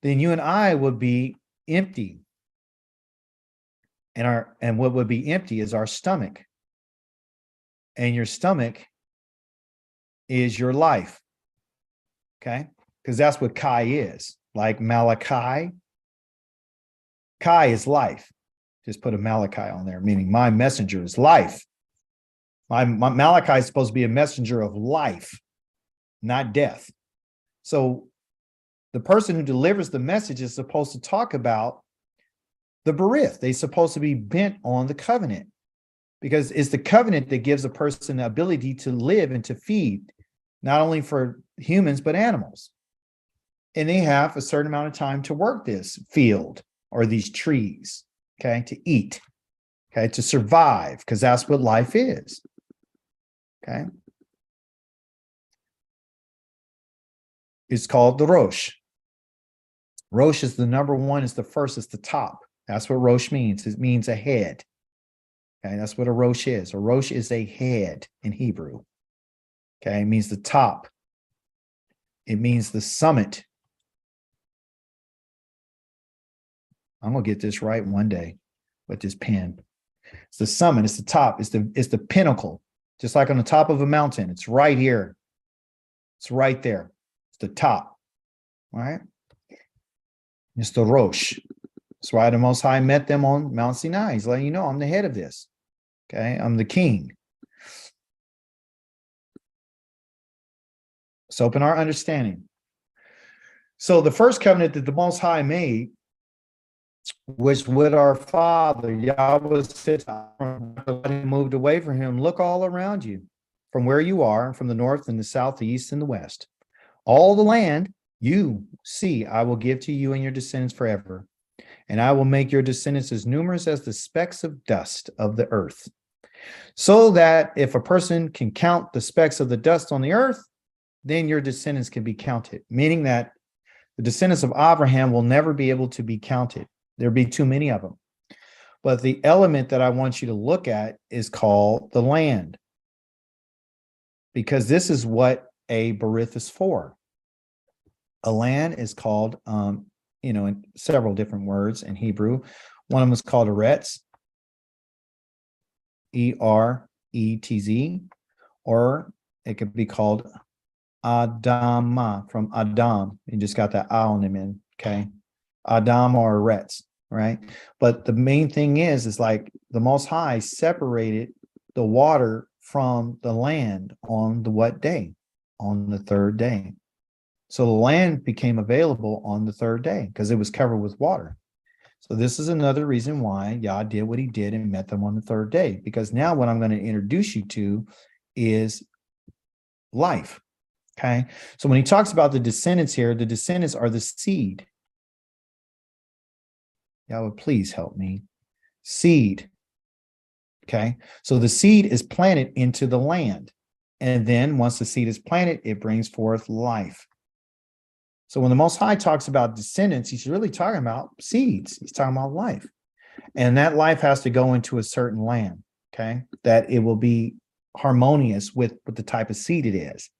then you and I would be empty. And what would be empty is our stomach. And your stomach is your life. Okay? Because that's what Kai is. Like Malachi. Kai is life. Just put a Malachi on there, meaning my messenger is life. My Malachi is supposed to be a messenger of life, not death. So the person who delivers the message is supposed to talk about the berith. They're supposed to be bent on the covenant, because it's the covenant that gives a person the ability to live and to feed, not only for humans, but animals. And they have a certain amount of time to work this field or these trees, okay, to eat, okay, to survive, because that's what life is, okay. It's called the Rosh. Rosh is the number one, it's the first, it's the top. That's what Rosh means. It means a head. Okay, that's what a Rosh is. A Rosh is a head in Hebrew. Okay, it means the top. It means the summit. I'm gonna get this right one day with this pen. It's the summit, it's the top, it's the pinnacle. Just like on the top of a mountain, it's right here. It's right there. It's the top. All right. It's the Rosh. That's why the Most High met them on Mount Sinai. He's letting you know, I'm the head of this. Okay, I'm the king. Let's open our understanding. So the first covenant that the Most High made was with our father. Yahweh said, moved away from him. Look all around you, from where you are, from the north and the south, the east and the west. All the land you see, I will give to you and your descendants forever. And I will make your descendants as numerous as the specks of dust of the earth. So that if a person can count the specks of the dust on the earth, then your descendants can be counted. Meaning that the descendants of Abraham will never be able to be counted. There'll be too many of them. But the element that I want you to look at is called the land. Because this is what a berith is for. A land is called, in several different words in Hebrew. One of them is called eretz, E-R-E-T-Z, or it could be called Adama, from Adam. You just got that A on them in, okay? Adam or eretz, right? But the main thing is like the Most High separated the water from the land on the what day? On the third day. So the land became available on the third day because it was covered with water. So this is another reason why Yah did what he did and met them on the third day. Because now what I'm going to introduce you to is life. Okay. So when he talks about the descendants here, the descendants are the seed. Yahweh, please help me. Seed. Okay. So the seed is planted into the land. And then once the seed is planted, it brings forth life. So when the Most High talks about descendants, he's really talking about seeds. He's talking about life. And that life has to go into a certain land, okay? That it will be harmonious with the type of seed it is.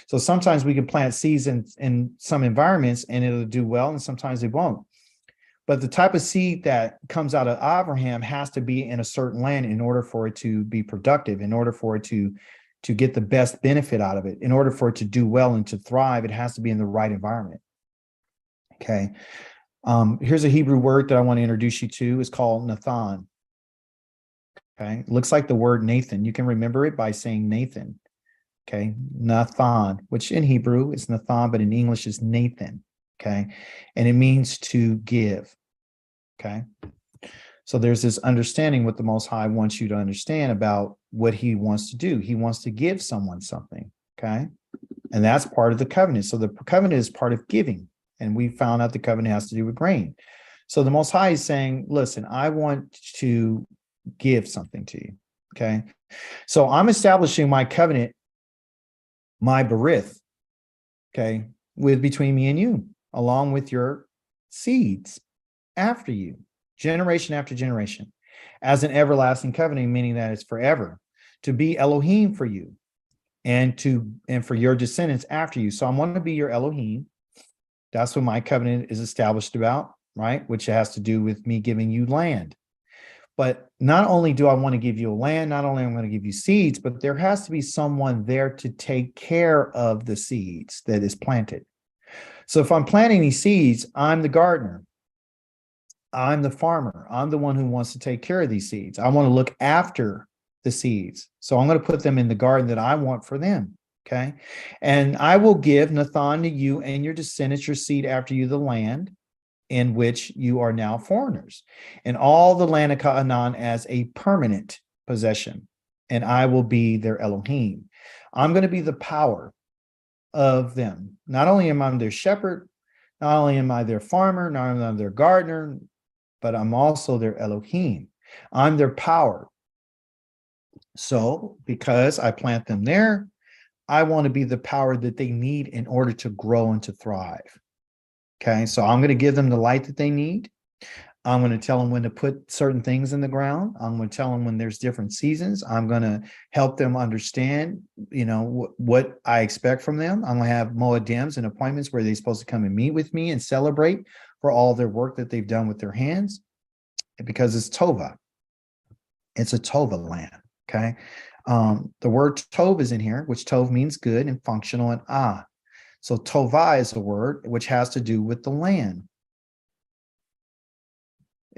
So sometimes we can plant seeds in some environments and it'll do well, and sometimes it won't. But the type of seed that comes out of Abraham has to be in a certain land in order for it to be productive, in order for it to get the best benefit out of it. In order for it to do well and to thrive, it has to be in the right environment. Okay. Here's a Hebrew word that I want to introduce you to. It's called Nathan. Okay. It looks like the word Nathan. You can remember it by saying Nathan. Okay. Nathan, which in Hebrew is Nathan, but in English is Nathan. Okay. And it means to give. Okay. So there's this understanding what the Most High wants you to understand about what he wants to do. He wants to give someone something, okay? And that's part of the covenant. So the covenant is part of giving. And we found out the covenant has to do with grain. So the Most High is saying, listen, I want to give something to you, okay? So I'm establishing my covenant, my berith, okay, with between me and you, along with your seeds after you. Generation after generation, as an everlasting covenant, meaning that it's forever, to be Elohim for you and for your descendants after you. So I'm going to be your Elohim. That's what my covenant is established about, right? Which has to do with me giving you land. But not only do I want to give you a land, not only am I going to give you seeds, but there has to be someone there to take care of the seeds that is planted. So if I'm planting these seeds, I'm the gardener. I'm the farmer. I'm the one who wants to take care of these seeds. I want to look after the seeds. So I'm going to put them in the garden that I want for them. Okay. And I will give Nathan to you and your descendants, your seed after you, the land in which you are now foreigners, and all the land of Canaan as a permanent possession. And I will be their Elohim. I'm going to be the power of them. Not only am I their shepherd, not only am I their farmer, not only am I their gardener, but I'm also their Elohim. I'm their power. So because I plant them there, I want to be the power that they need in order to grow and to thrive. Okay, so I'm going to give them the light that they need. I'm going to tell them when to put certain things in the ground. I'm going to tell them when there's different seasons. I'm going to help them understand, what I expect from them. I'm going to have moedems and appointments where they're supposed to come and meet with me and celebrate for all their work that they've done with their hands, because it's Tova. It's a Tova land. Okay. The word Tov is in here, which Tov means good and functional, and So Tovah is a word which has to do with the land.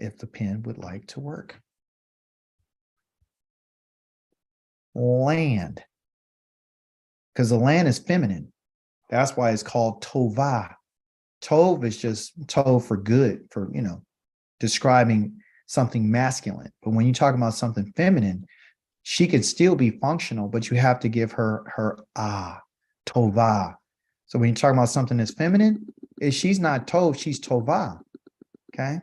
If the pen would like to work. Land. Because the land is feminine. That's why it's called Tovah. Tov is just Tov for good, for, describing something masculine. But when you talk about something feminine, she could still be functional, but you have to give her Tovah. So when you talk about something that's feminine, she's not Tov, she's Tovah. Okay.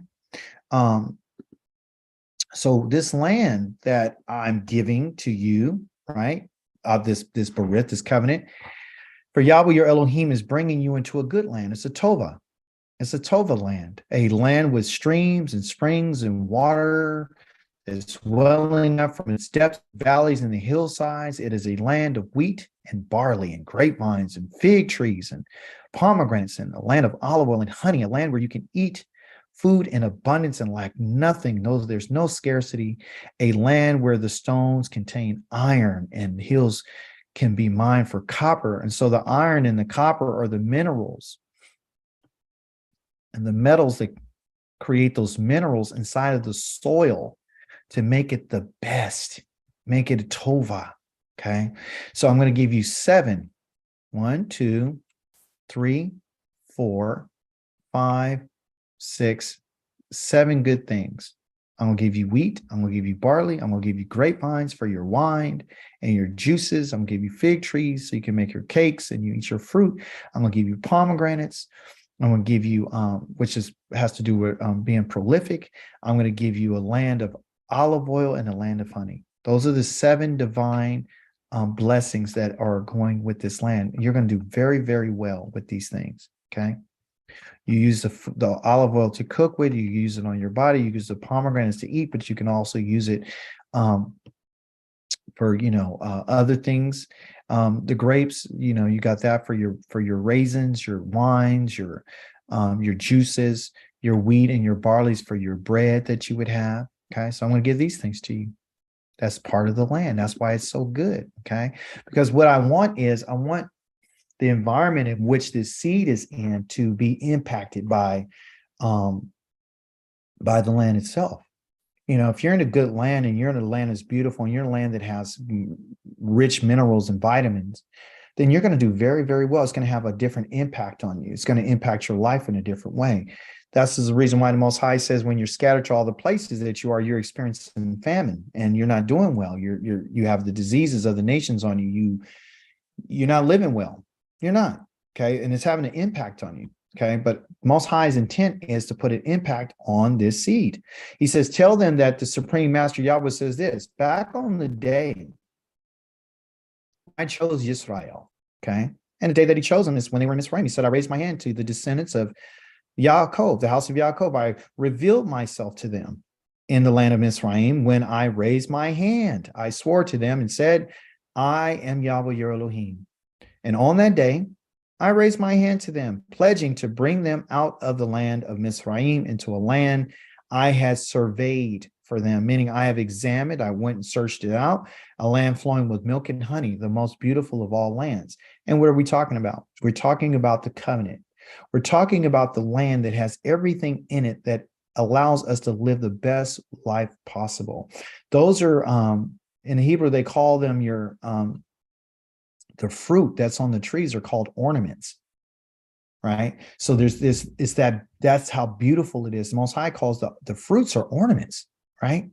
So this land that I'm giving to you, right, of this Berith, this covenant, for Yahweh your Elohim is bringing you into a good land. It's a Tova. It's a Tova land, a land with streams and springs and water is welling up from its depths, valleys, and the hillsides. It is a land of wheat and barley and grapevines and fig trees and pomegranates, and a land of olive oil and honey, a land where you can eat food in abundance and lack nothing. There's no scarcity, a land where the stones contain iron and hills can be mined for copper. And so the iron and the copper are the minerals and the metals that create those minerals inside of the soil to make it the best, make it a Tova. Okay. So I'm going to give you 7. 1, 2, 3, 4, 5, 6, 7 good things. I'm going to give you wheat. I'm going to give you barley. I'm going to give you grapevines for your wine and your juices. I'm going to give you fig trees so you can make your cakes and you eat your fruit. I'm going to give you pomegranates. I'm going to give you, has to do with being prolific. I'm going to give you a land of olive oil and a land of honey. Those are the 7 divine blessings that are going with this land. You're going to do very, very well with these things. Okay. You use the olive oil to cook with, you use it on your body, you use the pomegranates to eat, but you can also use it for, other things. The grapes, you got that for your raisins, your wines, your juices, your wheat and your barleys for your bread that you would have. Okay. So I'm going to give these things to you. That's part of the land. That's why it's so good. Okay. Because what I want the environment in which this seed is in to be impacted by the land itself. If you're in a good land and you're in a land that's beautiful and you're in a land that has rich minerals and vitamins, then you're going to do very, very well. It's going to have a different impact on you. It's going to impact your life in a different way. That's the reason why the Most High says when you're scattered to all the places that you're experiencing famine and you're not doing well. You have the diseases of the nations on you. You're not living well. You're not. Okay. And it's having an impact on you. Okay. But Most High's intent is to put an impact on this seed. He says, tell them that the Supreme Master Yahweh says this, back on the day I chose Yisrael. Okay. And the day that he chose them is when they were in Mitzrayim. He said, I raised my hand to the descendants of Yaakov, the house of Yaakov. I revealed myself to them in the land of Mitzrayim when I raised my hand. I swore to them and said, I am Yahweh your Elohim. And on that day, I raised my hand to them, pledging to bring them out of the land of Mitzrayim into a land I had surveyed for them, meaning I have examined, I went and searched it out, a land flowing with milk and honey, the most beautiful of all lands. And what are we talking about? We're talking about the covenant. We're talking about the land that has everything in it that allows us to live the best life possible. Those are in Hebrew, they call them your the fruit that's on the trees are called ornaments. Right. So there's this, that's how beautiful it is. The Most High calls the fruits are ornaments, right?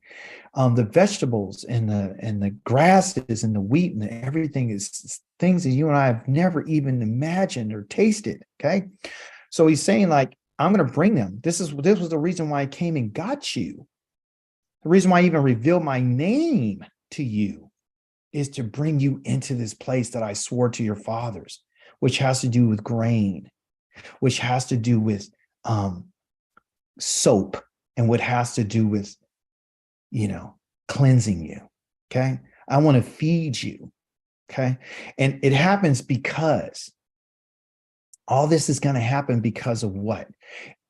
The vegetables and the grasses and the wheat and everything is things that you and I have never even imagined or tasted. Okay. So he's saying, like, I'm going to bring them. This was the reason why I came and got you. The reason why I even revealed my name to you is to bring you into this place that I swore to your fathers, which has to do with grain, which has to do with soap, and what has to do with, cleansing you. Okay. I want to feed you. Okay. And it happens because all this is going to happen because of what?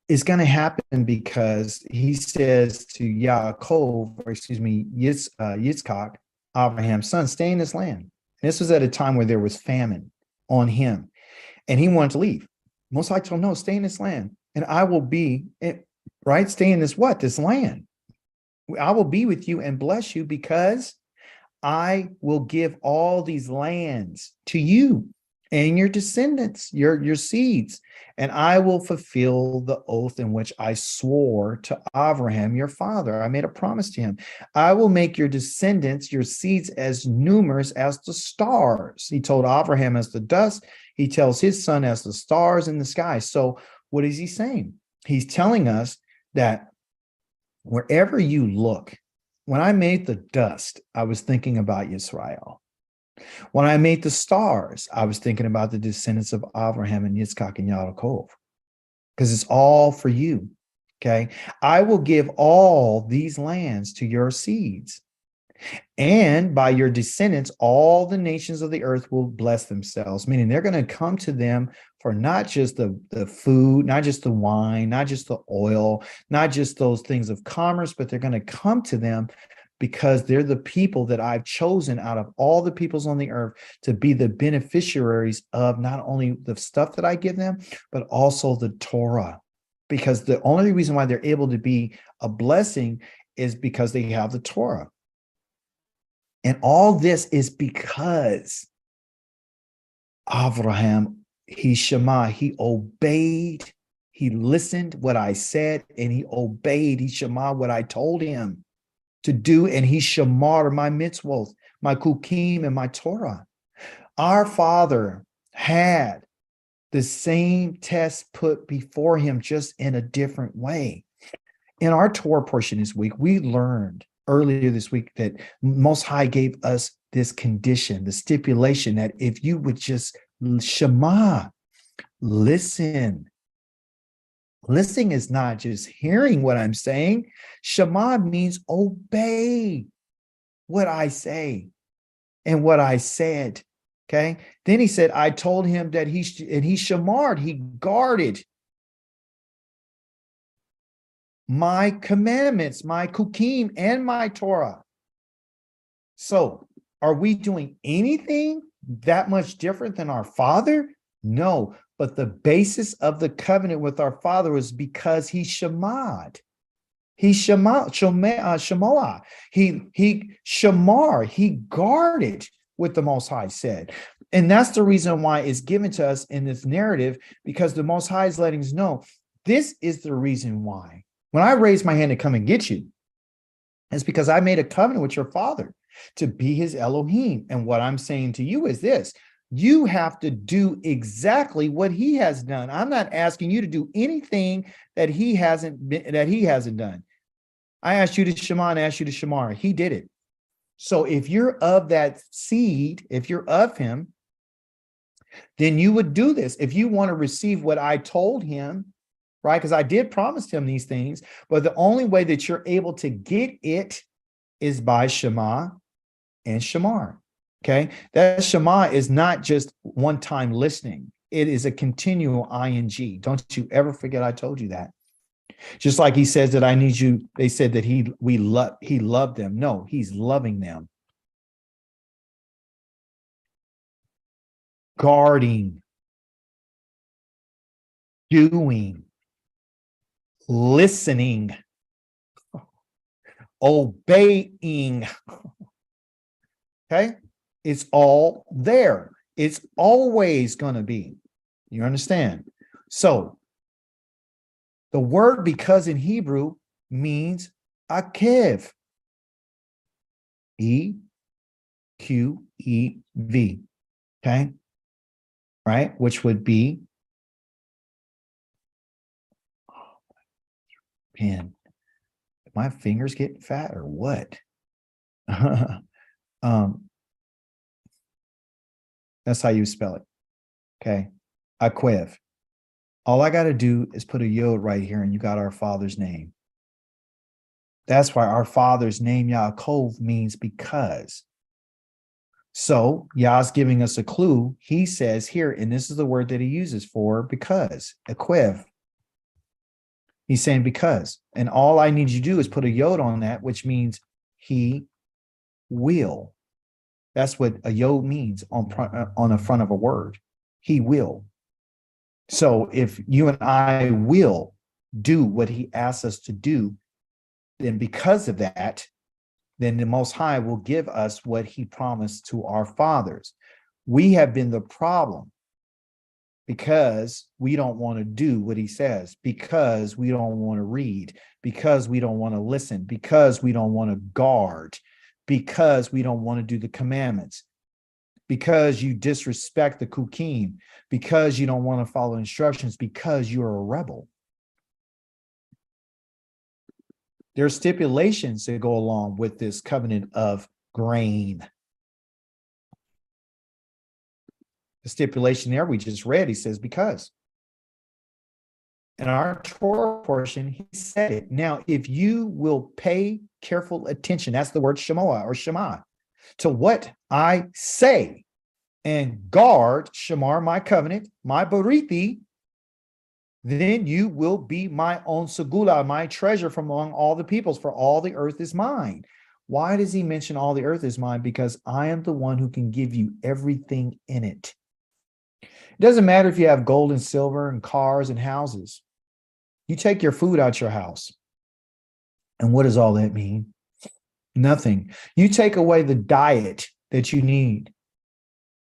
It's going to happen because he says to Yaakov, or excuse me, Yitzchak, Abraham's son, stay in this land. This was at a time where there was famine on him, and he wanted to leave. Most High told him, no, stay in this land, and I will be, right? Stay in this what? This land. I will be with you and bless you, because I will give all these lands to you and your descendants, your seeds, and I will fulfill the oath in which I swore to Abraham, your father. I made a promise to him. I will make your descendants, your seeds, as numerous as the stars. He told Abraham as the dust. He tells his son as the stars in the sky. So what is he saying? He's telling us that wherever you look, when I made the dust, I was thinking about Yisrael. When I made the stars, I was thinking about the descendants of Abraham and Yitzchak and Yaakov, because it's all for you. Okay. I will give all these lands to your seeds, and by your descendants, all the nations of the earth will bless themselves, meaning they're going to come to them for not just the food, not just the wine, not just the oil, not just those things of commerce, but they're going to come to them because they're the people that I've chosen out of all the peoples on the earth to be the beneficiaries of not only the stuff that I give them, but also the Torah. Because the only reason why they're able to be a blessing is because they have the Torah. And all this is because Abraham, he shema, he obeyed, he listened what I said, and he obeyed, he shema what I told him to do, and he shamar my mitzvot, my kukim, and my Torah. Our father had the same test put before him, just in a different way. In our Torah portion this week, we learned earlier this week that Most High gave us this condition, the stipulation that if you would just shema, listen. Listening is not just hearing what I'm saying. Shema means obey what I say and what I said. Okay. Then he said, I told him that he shemard, he guarded my commandments, my kukim, and my Torah. So are we doing anything that much different than our father? No, but the basis of the covenant with our father was because he shamad. He shamoah. He shamar. He guarded what the Most High said. And that's the reason why it's given to us in this narrative, because the Most High is letting us know this is the reason why. When I raise my hand to come and get you, it's because I made a covenant with your father to be his Elohim. And what I'm saying to you is this: you have to do exactly what he has done. I'm not asking you to do anything that he hasn't done. I asked you to shema and asked you to shamar. He did it. So if you're of that seed, if you're of him, then you would do this. If you want to receive what I told him, right? Because I did promise him these things, but the only way that you're able to get it is by shema and shamar. Okay. That shema is not just one time listening. It is a continual ing. Don't you ever forget I told you that. Just like he says that I need you. They said that he loved them. No, he's loving them. Guarding, doing, listening, obeying. Okay? It's all there. It's always going to be. You understand? So the word because in Hebrew means akev. E-Q-E-V. Okay? Right? Which would be man, my fingers getting fat or what? That's how you spell it. Okay. Akev. All I got to do is put a yod right here and you got our father's name. That's why our father's name Yaakov means because. So Yah's giving us a clue. He says here, and this is the word that he uses for because, akev. He's saying because. And all I need you to do is put a yod on that, which means he will. That's what a yod means on the front of a word. He will. So if you and I will do what he asks us to do, then because of that, then the Most High will give us what he promised to our fathers. We have been the problem because we don't want to do what he says, because we don't want to read, because we don't want to listen, because we don't want to guard, because we don't want to do the commandments, because you disrespect the kukim, because you don't want to follow instructions, because you're a rebel. There are stipulations that go along with this covenant of grain. The stipulation there we just read, he says, because. In our Torah portion, he said it. Now, if you will pay careful attention, that's the word shemoah or shema, to what I say, and guard, shamar, my covenant, my barithi, then you will be my own segula, my treasure from among all the peoples, for all the earth is mine. Why does he mention all the earth is mine? Because I am the one who can give you everything in it. It doesn't matter if you have gold and silver and cars and houses. You take your food out your house. And what does all that mean? Nothing. You take away the diet that you need.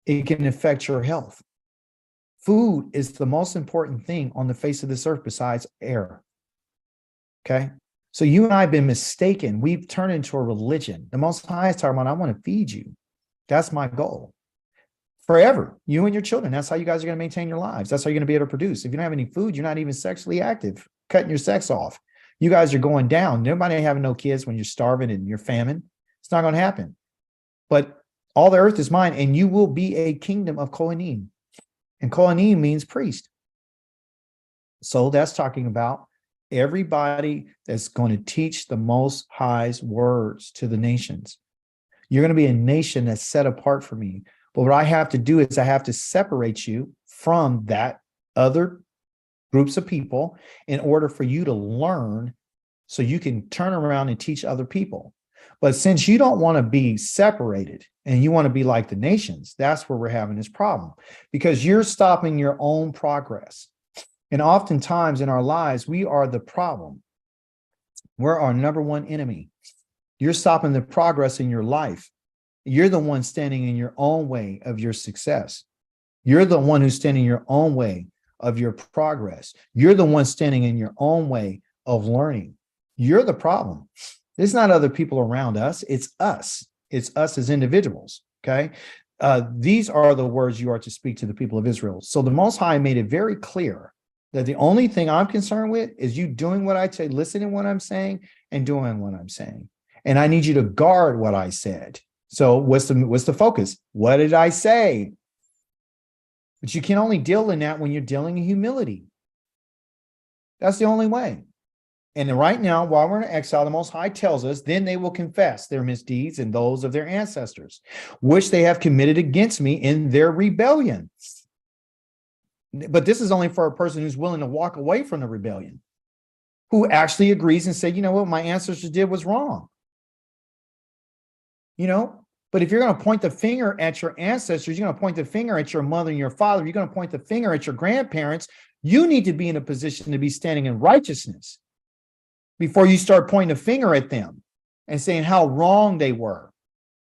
It can affect your health. Food is the most important thing on the face of this earth besides air. Okay? So you and I have been mistaken. We've turned into a religion. The Most High is talking about, I want to feed you. That's my goal. Forever. You and your children. That's how you guys are going to maintain your lives. That's how you're going to be able to produce. If you don't have any food, you're not even sexually active, cutting your sex off. You guys are going down. Nobody having no kids when you're starving and you're famine. It's not going to happen. But all the earth is mine, and you will be a kingdom of Kohanim. And Kohanim means priest. So that's talking about everybody that's going to teach the Most High's words to the nations. You're going to be a nation that's set apart for me. But what I have to do is I have to separate you from that other groups of people in order for you to learn so you can turn around and teach other people. But since you don't want to be separated and you want to be like the nations, that's where we're having this problem, because you're stopping your own progress. And oftentimes in our lives, we are the problem. We're our number one enemy. You're stopping the progress in your life. You're the one standing in your own way of your success. You're the one who's standing in your own way of your progress. You're the one standing in your own way of learning. You're the problem. It's not other people around us. It's us. It's us as individuals. Okay. These are the words you are to speak to the people of Israel. So the Most High made it very clear that the only thing I'm concerned with is you doing what I say, listening to what I'm saying, and doing what I'm saying. And I need you to guard what I said. So what's the focus? What did I say? But you can only deal in that when you're dealing in humility. That's the only way. And right now, while we're in exile, the Most High tells us, then they will confess their misdeeds and those of their ancestors, which they have committed against me in their rebellion. But this is only for a person who's willing to walk away from the rebellion, who actually agrees and say, you know what my ancestors did was wrong. You know, but if you're going to point the finger at your ancestors, you're going to point the finger at your mother and your father, you're going to point the finger at your grandparents, you need to be in a position to be standing in righteousness. before you start pointing a finger at them and saying how wrong they were.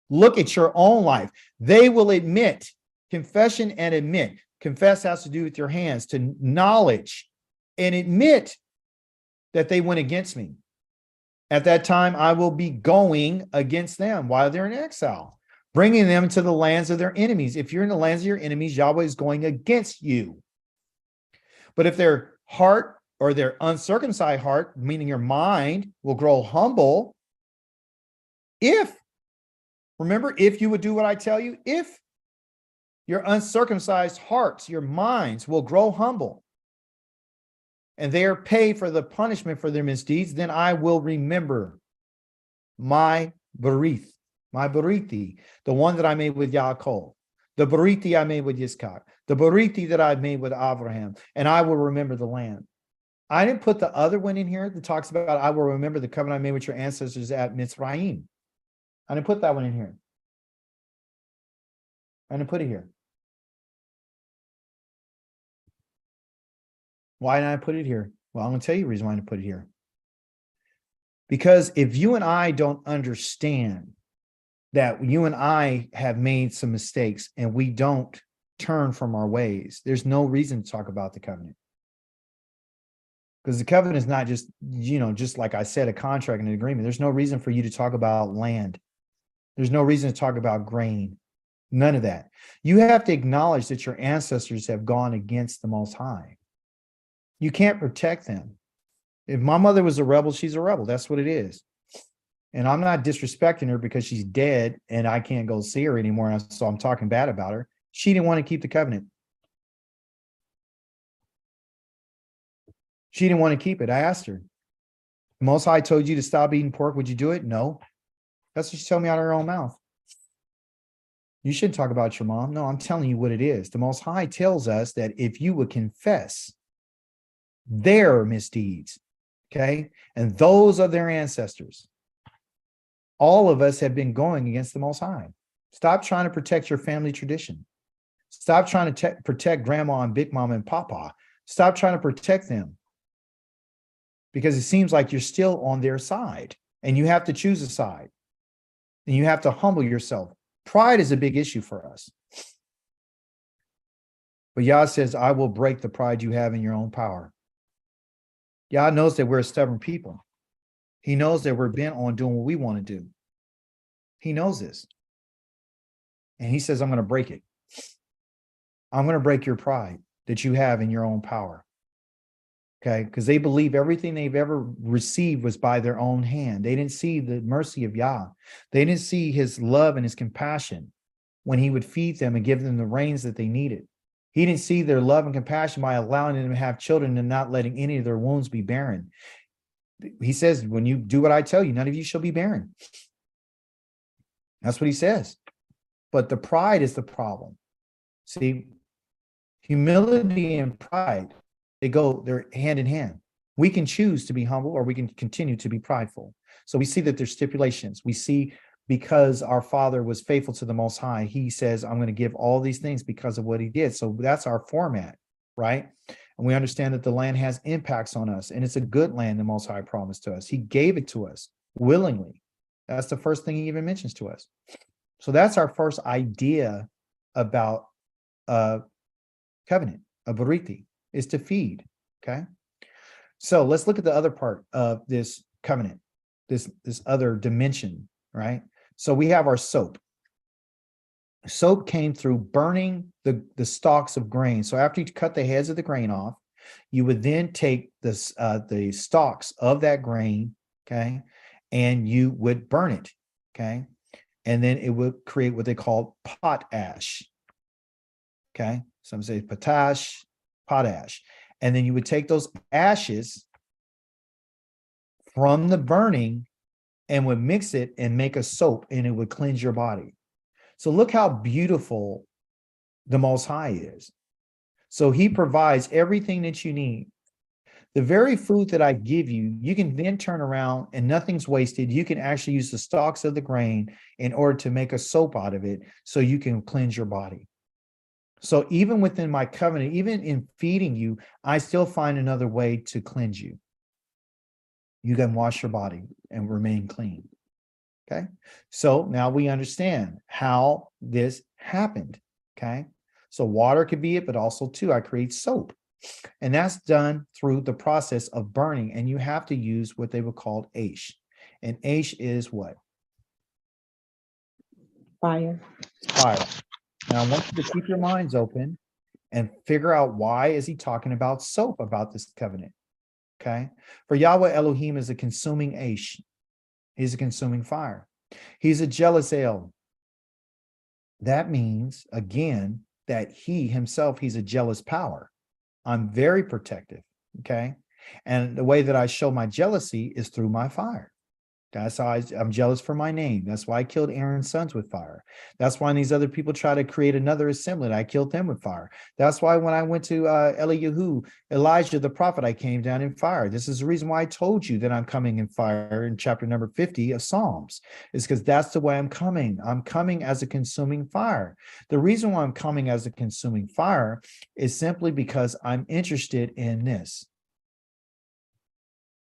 Look at your own life. They will admit, confession and admit. Confess has to do with your hands, to knowledge and admit that they went against me. At that time, I will be going against them while they're in exile, bringing them to the lands of their enemies. If you're in the lands of your enemies, Yahweh is going against you. But if their heart or their uncircumcised heart, meaning your mind, will grow humble, remember, if you would do what I tell you, if your uncircumcised hearts, your minds will grow humble, and they are paid for the punishment for their misdeeds, then I will remember my berith, my berithi, the one that I made with Yaakov, the berithi I made with Yitzchak, the berithi that I made with Abraham, and I will remember the land. I didn't put the other one in here that talks about I will remember the covenant I made with your ancestors at Mitzrayim. I didn't put that one in here. I didn't put it here. Why didn't I put it here? Well, I'm going to tell you the reason why I didn't put it here. Because if you and I don't understand that you and I have made some mistakes and we don't turn from our ways, there's no reason to talk about the covenant. Because the covenant is not just, just like I said, a contract and an agreement. There's no reason for you to talk about land. There's no reason to talk about grain. None of that. You have to acknowledge that your ancestors have gone against the Most High. You can't protect them. If my mother was a rebel, she's a rebel. That's what it is. And I'm not disrespecting her because she's dead and I can't go see her anymore. So I'm talking bad about her. She didn't want to keep the covenant. She didn't want to keep it. I asked her. The Most High told you to stop eating pork. Would you do it? No. That's what she told me out of her own mouth. You shouldn't talk about your mom. No, I'm telling you what it is. The Most High tells us that if you would confess their misdeeds, okay, and those of their ancestors, all of us have been going against the Most High. Stop trying to protect your family tradition. Stop trying to protect grandma and big mama and papa. Stop trying to protect them because it seems like you're still on their side and you have to choose a side and you have to humble yourself. Pride is a big issue for us. But Yah says, I will break the pride you have in your own power. Yah knows that we're a stubborn people. He knows that we're bent on doing what we want to do. He knows this. And he says, I'm going to break it. I'm going to break your pride that you have in your own power. Okay? Because they believe everything they've ever received was by their own hand. They didn't see the mercy of Yah. They didn't see his love and his compassion when he would feed them and give them the rains that they needed. He didn't see their love and compassion by allowing them to have children and not letting any of their wombs be barren. He says, when you do what I tell you, none of you shall be barren. That's what he says. But the pride is the problem. See, humility and pride, they're hand in hand. We can choose to be humble or we can continue to be prideful. So we see that there's stipulations. We see because our Father was faithful to the Most High, he says, I'm going to give all these things because of what he did. So that's our format, right? And we understand that the land has impacts on us, and it's a good land the Most High promised to us. He gave it to us willingly. That's the first thing he even mentions to us. So that's our first idea about covenant, a berithi, is to feed, okay? So let's look at the other part of this covenant, this other dimension, right? So we have our soap. Soap came through burning the stalks of grain. So after you cut the heads of the grain off, you would then take the stalks of that grain, okay, and you would burn it, okay, and then it would create what they call pot ash, okay. Some say potash, potash, and then you would take those ashes from the burning and would mix it and make a soap, and it would cleanse your body. So look how beautiful the Most High is. So he provides everything that you need. The very food that I give you, you can then turn around and nothing's wasted. You can actually use the stalks of the grain in order to make a soap out of it so you can cleanse your body. So even within my covenant, even in feeding you, I still find another way to cleanse you. you can wash your body and remain clean. Okay. So now we understand how this happened. Okay. So water could be it, but also too, I create soap. And that's done through the process of burning. And you have to use what they would call Aish. And Aish is what? Fire. Fire. Now I want you to keep your minds open and figure out why is he talking about soap about this covenant. Okay. For Yahweh Elohim is a consuming Aish. He's a consuming fire. He's a jealous El. That means, again, that he himself, he's a jealous power. I'm very protective, okay? And the way that I show my jealousy is through my fire. That's how I'm jealous for my name. That's why I killed Aaron's sons with fire. That's why these other people try to create another assembly. I killed them with fire. That's why when I went to Eliyahu, Elijah the prophet, I came down in fire. This is the reason why I told you that I'm coming in fire in chapter number 50 of Psalms, is because that's the way I'm coming. I'm coming as a consuming fire. The reason why I'm coming as a consuming fire is simply because I'm interested in this.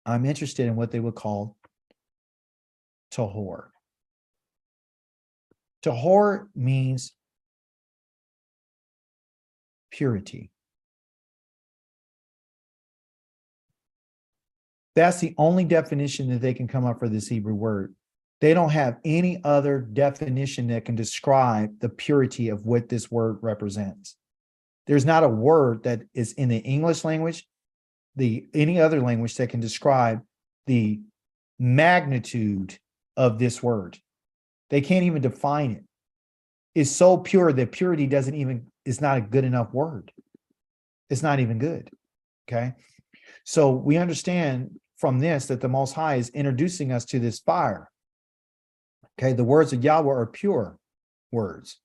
I'm interested in what they would call Tahor. Tahor means purity. That's the only definition that they can come up for this Hebrew word. They don't have any other definition that can describe the purity of what this word represents. There's not a word that is in the English language, any other language that can describe the magnitude of this word. They can't even define it. It's so pure that purity is not a good enough word. It's not even good. Okay. So we understand from this that the Most High is introducing us to this fire. Okay. The words of Yahweh are pure words.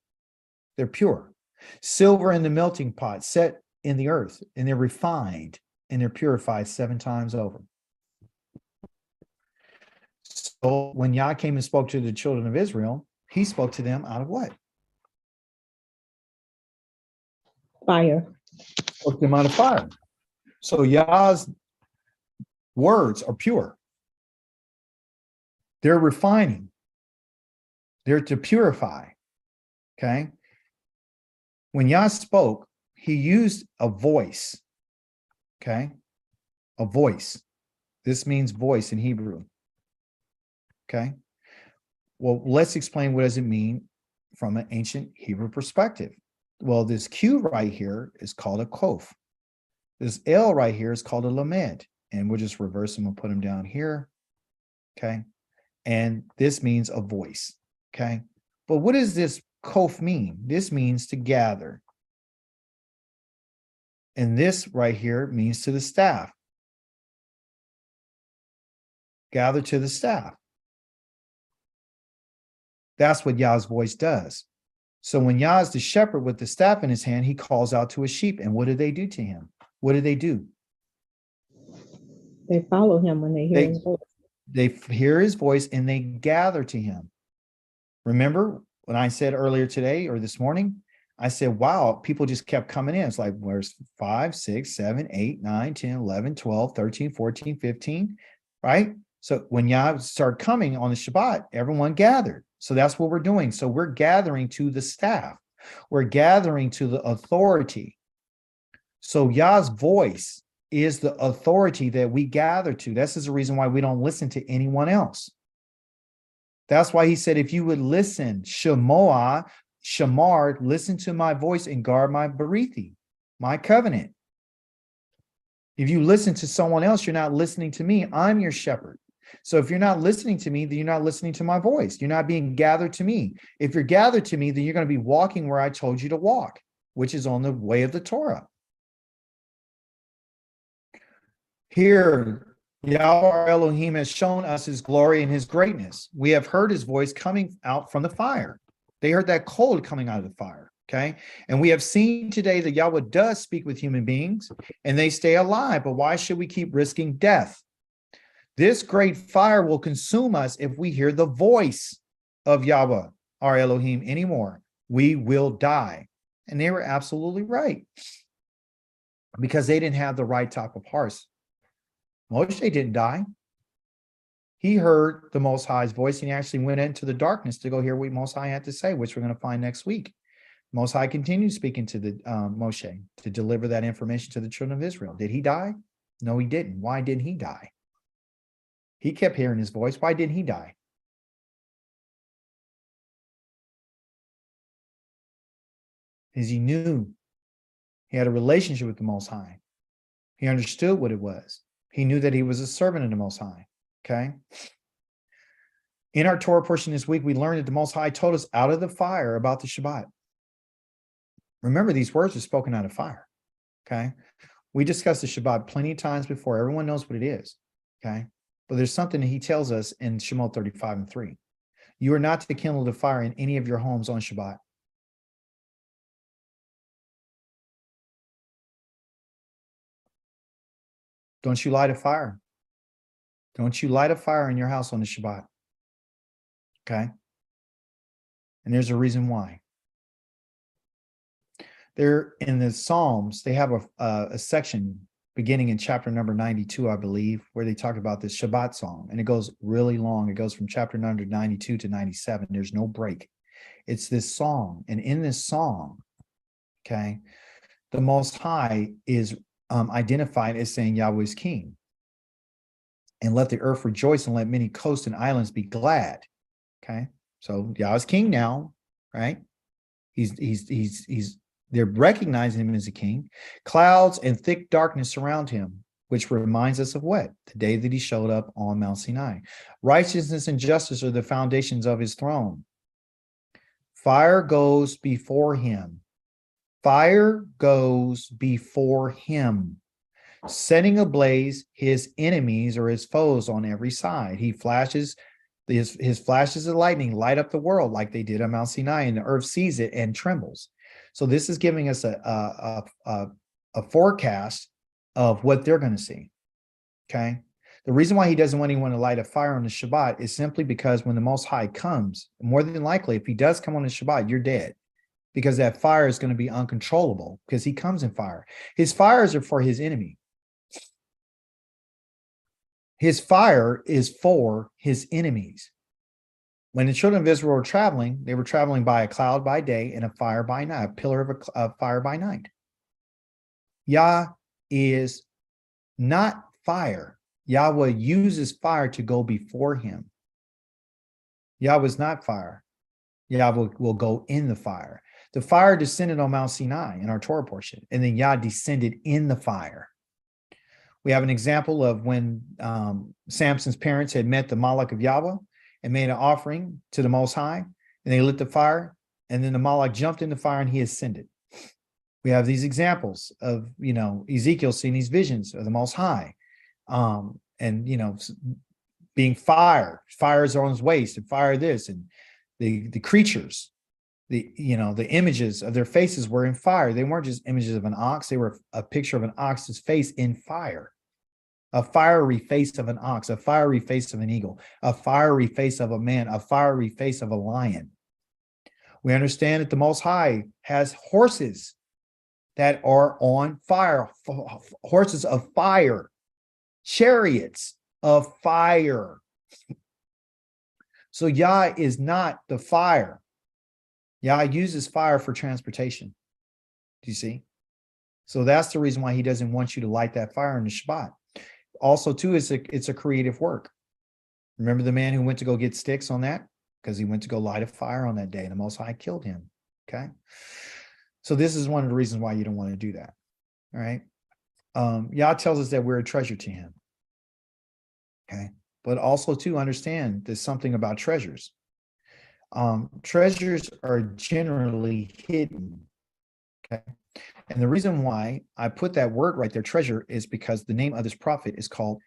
They're pure. Silver in the melting pot set in the earth, and they're refined and they're purified 7 times over. So when Yah came and spoke to the children of Israel, he spoke to them out of what? Fire. Spoke to them out of fire. So Yah's words are pure. They're refining. They're to purify. Okay. When Yah spoke, he used a voice. Okay. A voice. This means voice in Hebrew. Okay. Well, let's explain what does it mean from an ancient Hebrew perspective. Well, this Q right here is called a kof. This L right here is called a lamed. And we'll just reverse them and put them down here. Okay. And this means a voice. Okay. But what does this kof mean? This means to gather. And this right here means to the staff. Gather to the staff. That's what Yah's voice does. So when Yah is the shepherd with the staff in his hand, he calls out to his sheep. And what do they do to him? What do they do? They follow him when they hear his voice. They hear his voice and they gather to him. Remember when I said earlier today or this morning, I said, wow, people just kept coming in. It's like, where's 5, 6, 7, 8, 9, 10, 11, 12, 13, 14, 15, right? So when Yah started coming on the Shabbat, everyone gathered. So that's what we're doing. So we're gathering to the staff. We're gathering to the authority. So Yah's voice is the authority that we gather to. This is the reason why we don't listen to anyone else. That's why he said, if you would listen, Shemoah, Shamar, listen to my voice and guard my Barithi, my covenant. If you listen to someone else, you're not listening to me. I'm your shepherd. So if you're not listening to me, then you're not listening to my voice. You're not being gathered to me. If you're gathered to me, then you're going to be walking where I told you to walk, which is on the way of the Torah. Here, Yahweh Elohim has shown us his glory and his greatness. We have heard his voice coming out from the fire. They heard that cold coming out of the fire. Okay. And we have seen today that Yahweh does speak with human beings and they stay alive. But why should we keep risking death? This great fire will consume us if we hear the voice of Yahweh, our Elohim, anymore. We will die. And they were absolutely right. Because they didn't have the right type of hearts. Moshe didn't die. He heard the Most High's voice, and he actually went into the darkness to go hear what Most High had to say, which we're going to find next week. Most High continued speaking to the Moshe to deliver that information to the children of Israel. Did he die? No, he didn't. Why didn't he die? He kept hearing his voice. Why didn't he die? Because he knew he had a relationship with the Most High. He understood what it was. He knew that he was a servant of the Most High. Okay. In our Torah portion this week, we learned that the Most High told us out of the fire about the Shabbat. Remember, these words are spoken out of fire. Okay. We discussed the Shabbat plenty of times before. Everyone knows what it is. Okay. But there's something that he tells us in Shemot 35:3. You are not to kindle the fire in any of your homes on Shabbat. Don't you light a fire. Don't you light a fire in your house on the Shabbat. Okay. And there's a reason why. There in the Psalms, they have a section beginning in chapter number 92, I believe, where they talk about this Shabbat song. And it goes really long. It goes from chapter number 92 to 97. There's no break. It's this song. And in this song, okay, the Most High is identified as saying Yahweh is king. And let the earth rejoice and let many coasts and islands be glad. Okay. So Yahweh is king now, right? They're recognizing him as a king. Clouds and thick darkness surround him, which reminds us of what? The day that he showed up on Mount Sinai. Righteousness and justice are the foundations of his throne. Fire goes before him. Fire goes before him, setting ablaze his enemies or his foes on every side. He flashes, his flashes of lightning light up the world like they did on Mount Sinai, and the earth sees it and trembles. So this is giving us a forecast of what they're going to see. Okay. The reason why he doesn't want anyone to light a fire on the Shabbat is simply because when the Most High comes, more than likely, if he does come on the Shabbat, you're dead. Because that fire is going to be uncontrollable because he comes in fire. His fires are for his enemy. His fire is for his enemies. When the children of Israel were traveling, they were traveling by a cloud by day and a fire by night, a pillar of fire by night. Yah is not fire. Yahweh uses fire to go before him. Yahweh is not fire. Yahweh will go in the fire. The fire descended on Mount Sinai in our Torah portion, and then Yah descended in the fire. We have an example of when Samson's parents had met the Malach of Yahweh and made an offering to the Most High, and they lit the fire, and then the Malach jumped in the fire and he ascended. We have these examples of, Ezekiel seeing these visions of the Most High, and, being fires on his waist, and fire this, and the creatures, the images of their faces were in fire. They weren't just images of an ox. They were a picture of an ox's face in fire, a fiery face of an ox, a fiery face of an eagle, a fiery face of a man, a fiery face of a lion. We understand that the Most High has horses that are on fire, horses of fire, chariots of fire. So Yah is not the fire. Yah uses fire for transportation. Do you see? So that's the reason why he doesn't want you to light that fire in the Shabbat. Also, too, it's a creative work. Remember the man who went to go get sticks on that? Because he went to go light a fire on that day, and the Most High killed him. Okay? So this is one of the reasons why you don't want to do that. All right? Yah tells us that we're a treasure to him. Okay? But also, too, understand there's something about treasures. Treasures are generally hidden. Okay. And the reason why I put that word right there, treasure, is because the name of this prophet is called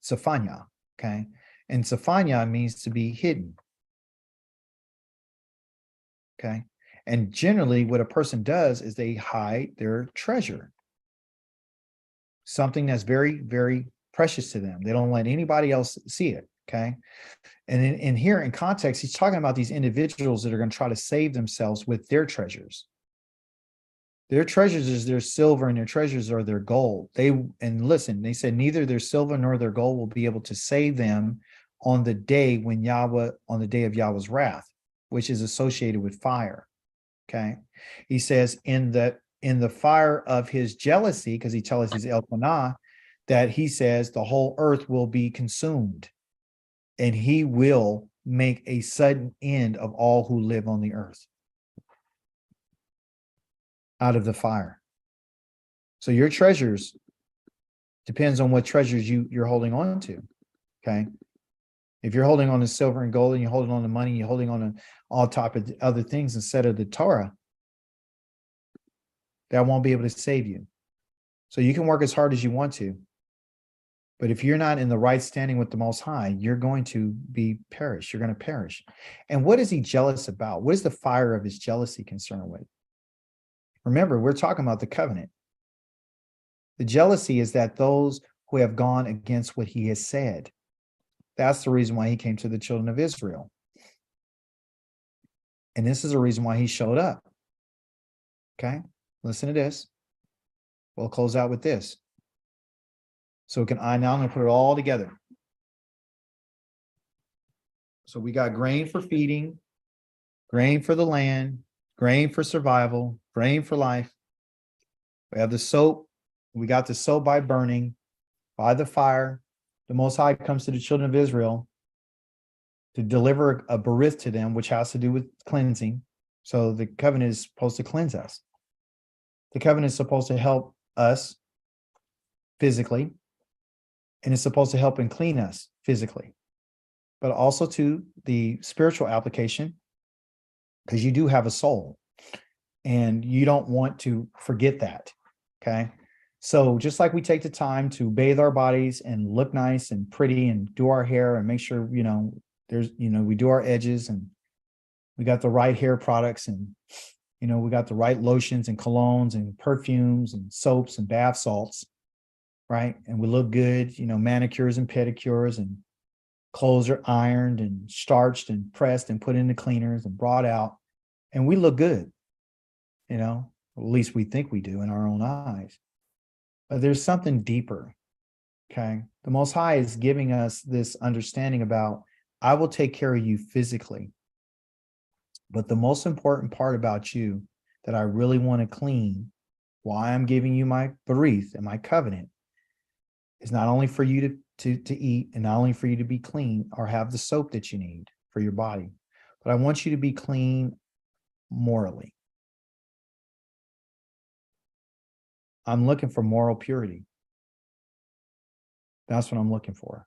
Zephaniah. Okay. And Zephaniah means to be hidden. Okay. And generally what a person does is they hide their treasure. Something that's very, very precious to them. They don't let anybody else see it. Okay. And in here in context, he's talking about these individuals that are going to try to save themselves with their treasures. Their treasures is their silver, and their treasures are their gold. They said neither their silver nor their gold will be able to save them on the day on the day of Yahweh's wrath, which is associated with fire. Okay. He says in the fire of his jealousy, because he tells us he's Elkanah, that he says the whole earth will be consumed and he will make a sudden end of all who live on the earth out of the fire. So your treasures depends on what treasures you're holding on to. Okay. If you're holding on to silver and gold and you're holding on to money, you're holding on to all type of other things instead of the Torah, that won't be able to save you. So you can work as hard as you want to, but if you're not in the right standing with the Most High, you're going to be perish. You're going to perish. And what is he jealous about? What is the fire of his jealousy concerned with? Remember, we're talking about the covenant. The jealousy is that those who have gone against what he has said. That's the reason why he came to the children of Israel. And this is the reason why he showed up. Okay, listen to this. We'll close out with this. So I'm going to put it all together. So we got grain for feeding, grain for the land, grain for survival, grain for life. We have the soap. We got the soap by burning, by the fire. The Most High comes to the children of Israel to deliver a berith to them, which has to do with cleansing. So the covenant is supposed to cleanse us. The covenant is supposed to help us physically, and it's supposed to help and clean us physically, but also to the spiritual application, because you do have a soul and you don't want to forget that. Okay. So just like we take the time to bathe our bodies and look nice and pretty and do our hair and make sure, we do our edges and we got the right hair products and, we got the right lotions and colognes and perfumes and soaps and bath salts, right? And we look good, manicures and pedicures, and clothes are ironed and starched and pressed and put into cleaners and brought out. And we look good, at least we think we do in our own eyes. But there's something deeper, okay? The Most High is giving us this understanding about, I will take care of you physically. But the most important part about you that I really want to clean, why I'm giving you my berith and my covenant, is not only for you to eat and not only for you to be clean or have the soap that you need for your body, but I want you to be clean morally. I'm looking for moral purity. That's what I'm looking for.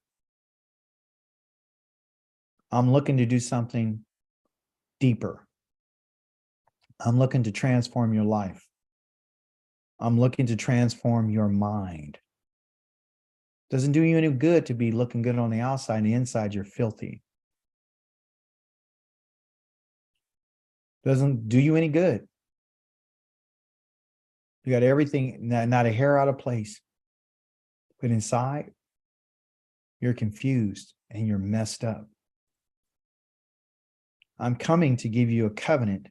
I'm looking to do something deeper. I'm looking to transform your life. I'm looking to transform your mind. Doesn't do you any good to be looking good on the outside and the inside you're filthy. Doesn't do you any good. You got everything, not a hair out of place. But inside, you're confused and you're messed up. I'm coming to give you a covenant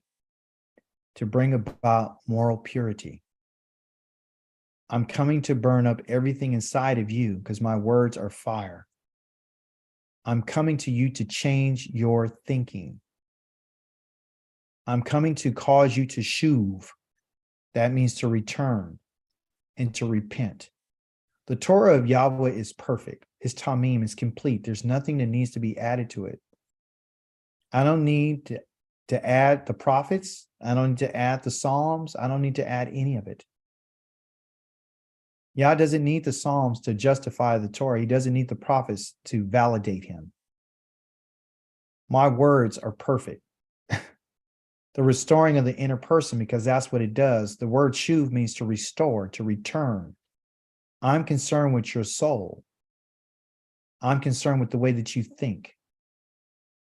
to bring about moral purity. I'm coming to burn up everything inside of you because my words are fire. I'm coming to you to change your thinking. I'm coming to cause you to shuv. That means to return and to repent. The Torah of Yahweh is perfect. His Tamim is complete. There's nothing that needs to be added to it. I don't need to add the prophets. I don't need to add the Psalms. I don't need to add any of it. Yah doesn't need the Psalms to justify the Torah. He doesn't need the prophets to validate him. My words are perfect. The restoring of the inner person, because that's what it does. The word shuv means to restore, to return. I'm concerned with your soul. I'm concerned with the way that you think.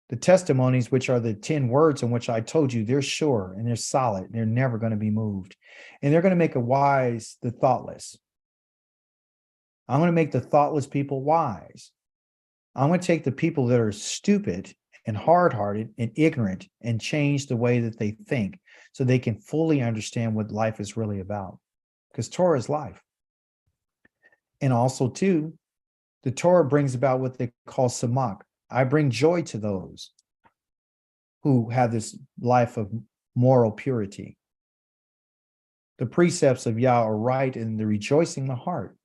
The testimonies, which are the 10 words in which I told you, they're sure and they're solid. They're never going to be moved. And they're going to make a wise the thoughtless. I'm going to make the thoughtless people wise. I'm going to take the people that are stupid and hard-hearted and ignorant and change the way that they think so they can fully understand what life is really about. Because Torah is life. And also, too, the Torah brings about what they call samak, I bring joy to those who have this life of moral purity. The precepts of Yah are right and the rejoicing the heart.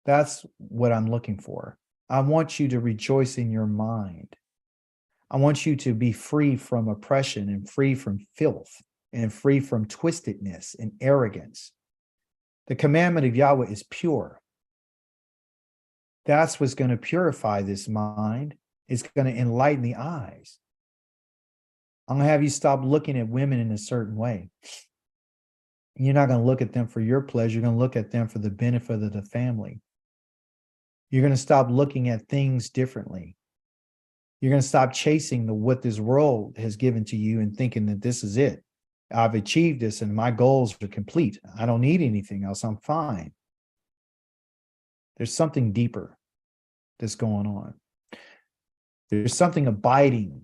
That's what I'm looking for. I want you to rejoice in your mind. I want you to be free from oppression and free from filth and free from twistedness and arrogance. The commandment of Yahweh is pure. That's what's going to purify this mind. It's going to enlighten the eyes. I'm going to have you stop looking at women in a certain way. You're not going to look at them for your pleasure. You're going to look at them for the benefit of the family. You're going to stop looking at things differently. You're going to stop chasing what this world has given to you and thinking that this is it. I've achieved this and my goals are complete. I don't need anything else. I'm fine. There's something deeper that's going on. There's something abiding,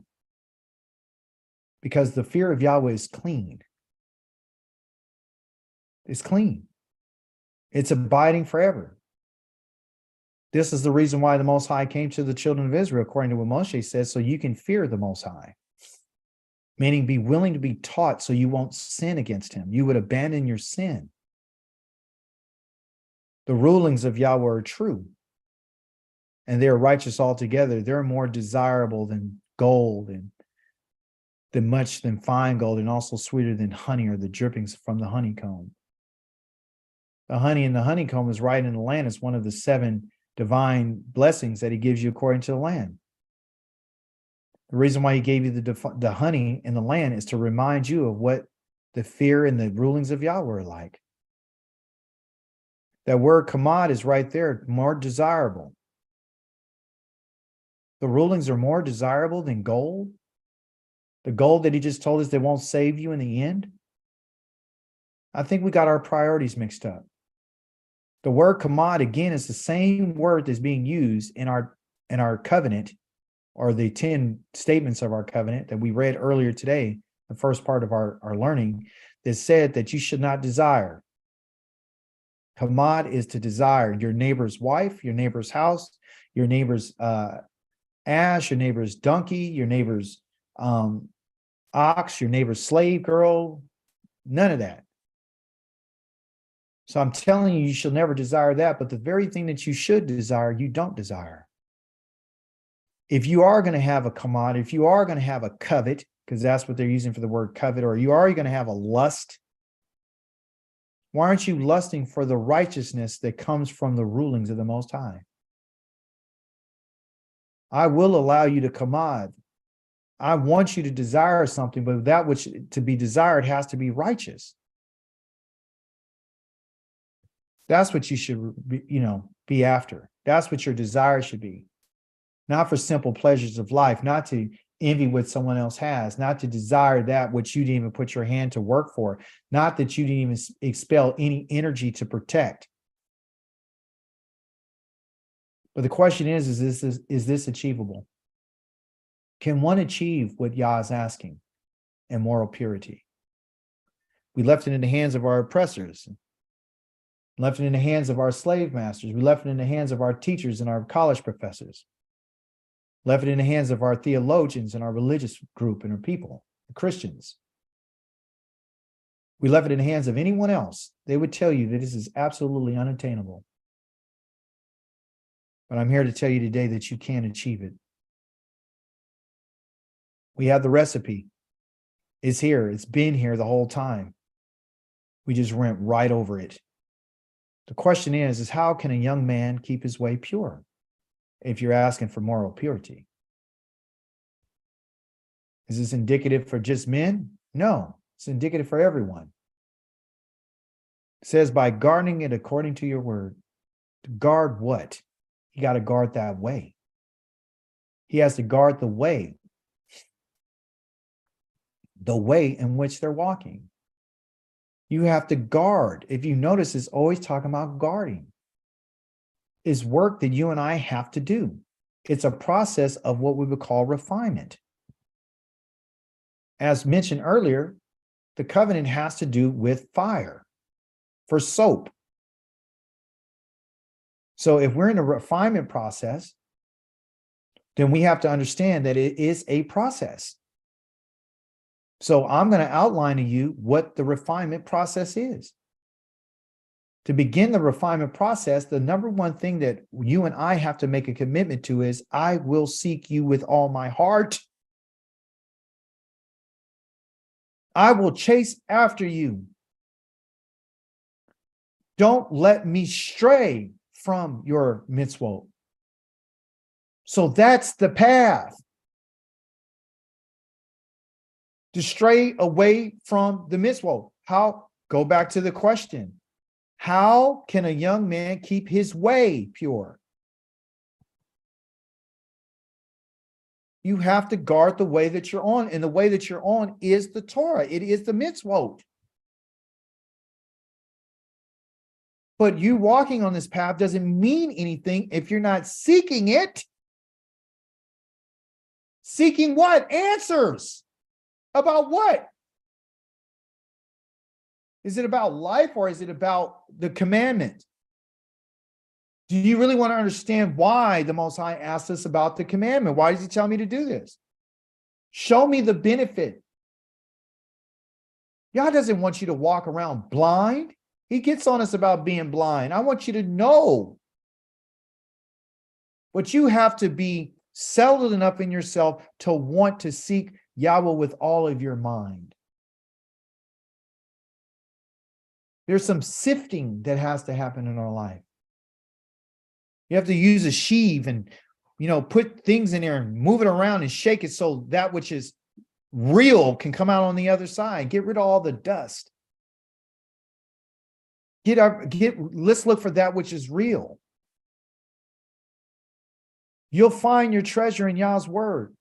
because the fear of Yahweh is clean. It's clean. It's abiding forever. This is the reason why the Most High came to the children of Israel, according to what Moshe says, so you can fear the Most High. Meaning be willing to be taught so you won't sin against him. You would abandon your sin. The rulings of Yahweh are true, and they are righteous altogether. They're more desirable than gold and than fine gold, and also sweeter than honey or the drippings from the honeycomb. The honey in the honeycomb is right in the land. It's one of the 7 divine blessings that he gives you according to the land. The reason why he gave you the honey in the land is to remind you of what the fear and the rulings of Yahweh are like. That word kamad is right there, more desirable. The rulings are more desirable than gold. The gold that he just told us they won't save you in the end. I think we got our priorities mixed up. The word kamad, again, is the same word that's being used in our covenant, or the 10 statements of our covenant that we read earlier today, the first part of our learning, that said that you should not desire. Kamad is to desire your neighbor's wife, your neighbor's house, your neighbor's ass, your neighbor's donkey, your neighbor's ox, your neighbor's slave girl, none of that. So I'm telling you, you shall never desire that, but the very thing that you should desire, you don't desire. If you are going to have a kamad, if you are going to have a covet, because that's what they're using for the word covet, or you are going to have a lust, why aren't you lusting for the righteousness that comes from the rulings of the Most High? I will allow you to kamad. I want you to desire something, but that which to be desired has to be righteous. That's what you should be after. That's what your desire should be. Not for simple pleasures of life, not to envy what someone else has, not to desire that which you didn't even put your hand to work for, not that you didn't even expel any energy to protect. But the question is this achievable? Can one achieve what Yah is asking in moral purity? We left it in the hands of our oppressors, left it in the hands of our slave masters. We left it in the hands of our teachers and our college professors. Left it in the hands of our theologians and our religious group and our people, the Christians. We left it in the hands of anyone else. They would tell you that this is absolutely unattainable. But I'm here to tell you today that you can achieve it. We have the recipe. It's here. It's been here the whole time. We just went right over it. The question is how can a young man keep his way pure? If you're asking for moral purity. Is this indicative for just men? No, it's indicative for everyone. It says by guarding it according to your word. To guard what? You got to guard that way. He has to guard the way in which they're walking. You have to guard. If you notice, it's always talking about guarding. Is work that you and I have to do. It's a process of what we would call refinement. As mentioned earlier, the covenant has to do with fire for soap. So if we're in a refinement process, then we have to understand that it is a process. So I'm going to outline to you what the refinement process is. To begin the refinement process, the number one thing that you and I have to make a commitment to is, I will seek you with all my heart. I will chase after you. Don't let me stray from your mitzvot. So that's the path. To stray away from the mitzvot. How? Go back to the question. How can a young man keep his way pure? You have to guard the way that you're on, and the way that you're on is the Torah. It is the mitzvot. But you walking on this path doesn't mean anything if you're not seeking it. Seeking what? Answers. About what? Is it about life, or is it about the commandment? Do you really want to understand why the Most High asked us about the commandment? Why does he tell me to do this? Show me the benefit. Yah doesn't want you to walk around blind. He gets on us about being blind. I want you to know. But you have to be settled enough in yourself to want to seek Yahweh with all of your mind. There's some sifting that has to happen in our life. You have to use a sheave and, put things in there and move it around and shake it so that which is real can come out on the other side. Get rid of all the dust. Let's look for that which is real. You'll find your treasure in Yah's word.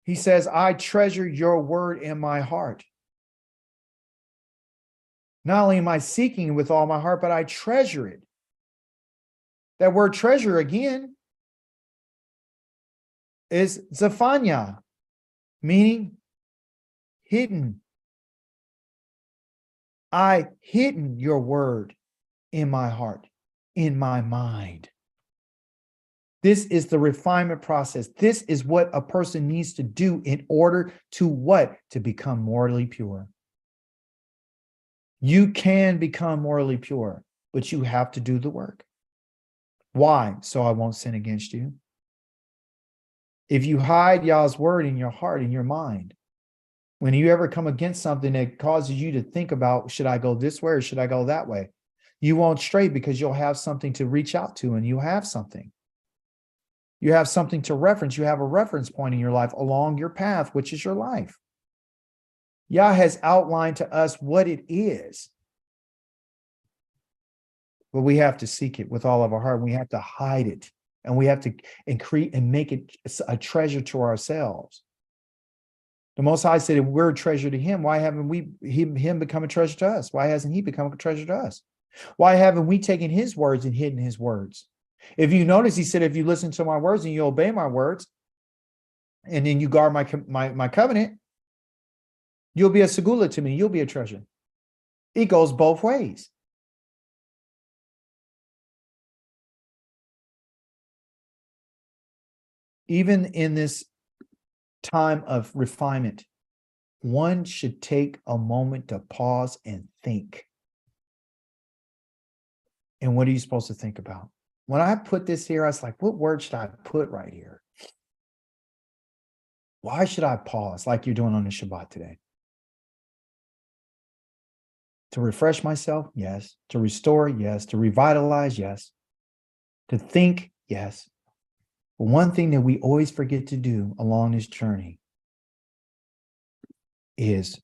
He says, I treasure your word in my heart. Not only am I seeking it with all my heart, but I treasure it. That word treasure again is Zephaniah, meaning hidden. I hidden your word in my heart, in my mind. This is the refinement process. This is what a person needs to do in order to what? To become morally pure. You can become morally pure, but you have to do the work. Why? So I won't sin against you. If you hide Yah's word in your heart, in your mind, when you ever come against something that causes you to think about, should I go this way or should I go that way? You won't stray because you'll have something to reach out to, and you have something. You have something to reference. You have a reference point in your life along your path, which is your life. Yah has outlined to us what it is. But we have to seek it with all of our heart. We have to hide it. And we have to increase and make it a treasure to ourselves. The Most High said, if we're a treasure to him, why haven't him become a treasure to us? Why hasn't he become a treasure to us? Why haven't we taken his words and hidden his words? If you notice, he said, if you listen to my words and you obey my words, and then you guard my covenant, you'll be a segula to me. You'll be a treasure. It goes both ways. Even in this time of refinement, one should take a moment to pause and think. And what are you supposed to think about? When I put this here, I was like, what word should I put right here? Why should I pause like you're doing on the Shabbat today? To refresh myself? Yes. To restore? Yes. To revitalize? Yes. To think? Yes. But one thing that we always forget to do along this journey is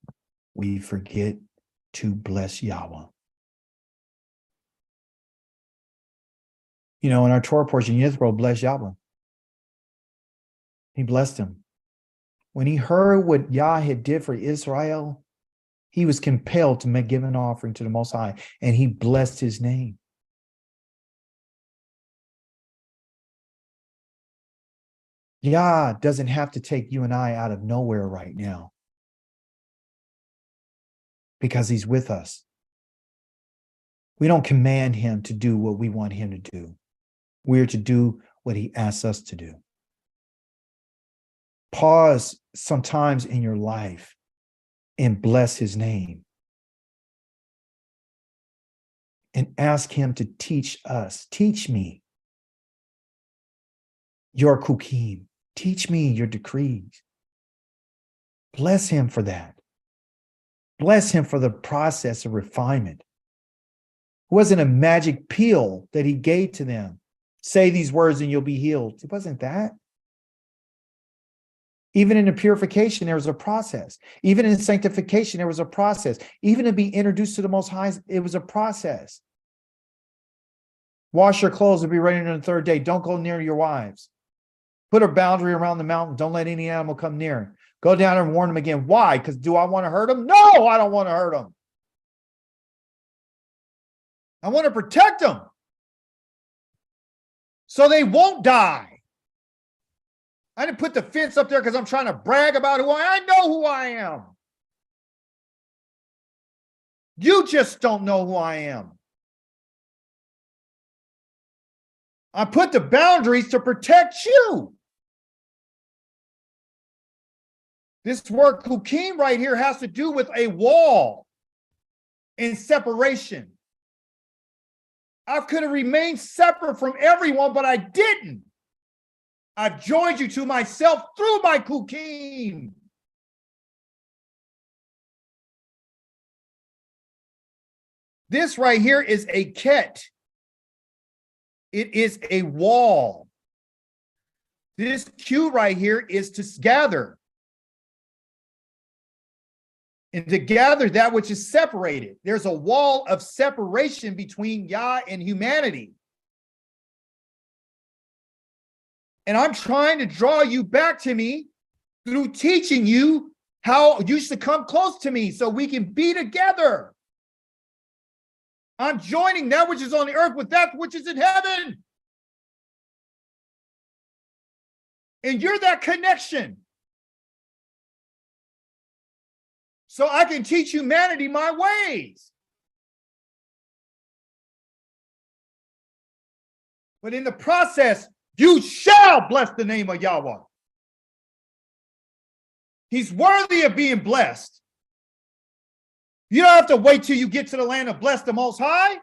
we forget to bless Yahweh. In our Torah portion, Yithro blessed Yahweh. He blessed him. When he heard what Yah had did for Israel, he was compelled to give an offering to the Most High, and he blessed his name. Yah doesn't have to take you and I out of nowhere right now, because he's with us. We don't command him to do what we want him to do. We're to do what he asks us to do. Pause sometimes in your life and bless his name. And ask him to teach us. Teach me your kukim. Teach me your decrees. Bless him for that. Bless him for the process of refinement. It wasn't a magic pill that he gave to them. Say these words and you'll be healed. It wasn't that. Even in the purification, there was a process. Even in sanctification, there was a process. Even to be introduced to the Most High, it was a process. Wash your clothes and be ready on the third day. Don't go near your wives. Put a boundary around the mountain. Don't let any animal come near. Go down and warn them again. Why? Because do I want to hurt them? No, I don't want to hurt them. I want to protect them so they won't die. I didn't put the fence up there because I'm trying to brag about who I know who I am. You just don't know who I am. I put the boundaries to protect you. This word kukim right here has to do with a wall in separation. I could have remained separate from everyone, but I didn't. I've joined you to myself through my kukim. This right here is a ket. It is a wall. This Q right here is to gather. And to gather that which is separated. There's a wall of separation between Yah and humanity. And I'm trying to draw you back to me through teaching you how you should come close to me so we can be together. I'm joining that which is on the earth with that which is in heaven. And you're that connection. So I can teach humanity my ways. But in the process, you shall bless the name of Yahweh. He's worthy of being blessed. You don't have to wait till you get to the land of bless the Most High.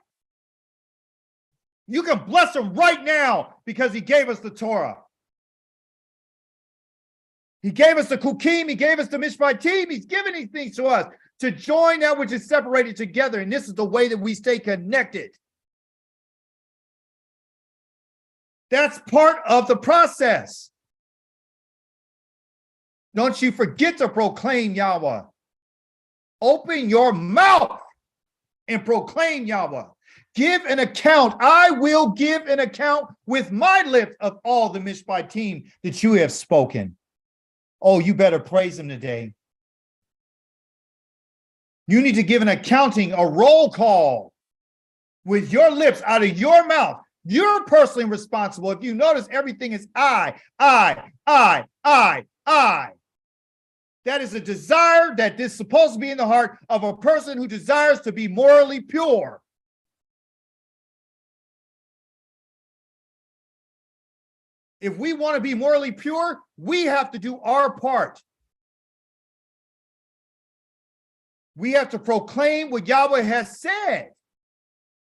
You can bless him right now because he gave us the Torah. He gave us the kukim. He gave us the mishpatim. He's given these things to us to join that which is separated together. And this is the way that we stay connected. That's part of the process. Don't you forget to proclaim Yahweh. Open your mouth and proclaim Yahweh. Give an account. I will give an account with my lips of all the mishpatim that you have spoken. Oh, you better praise him today. You need to give an accounting, a roll call with your lips out of your mouth. You're personally responsible. If you notice, everything is I. That is a desire that is supposed to be in the heart of a person who desires to be morally pure. If we want to be morally pure, we have to do our part. We have to proclaim what Yahweh has said.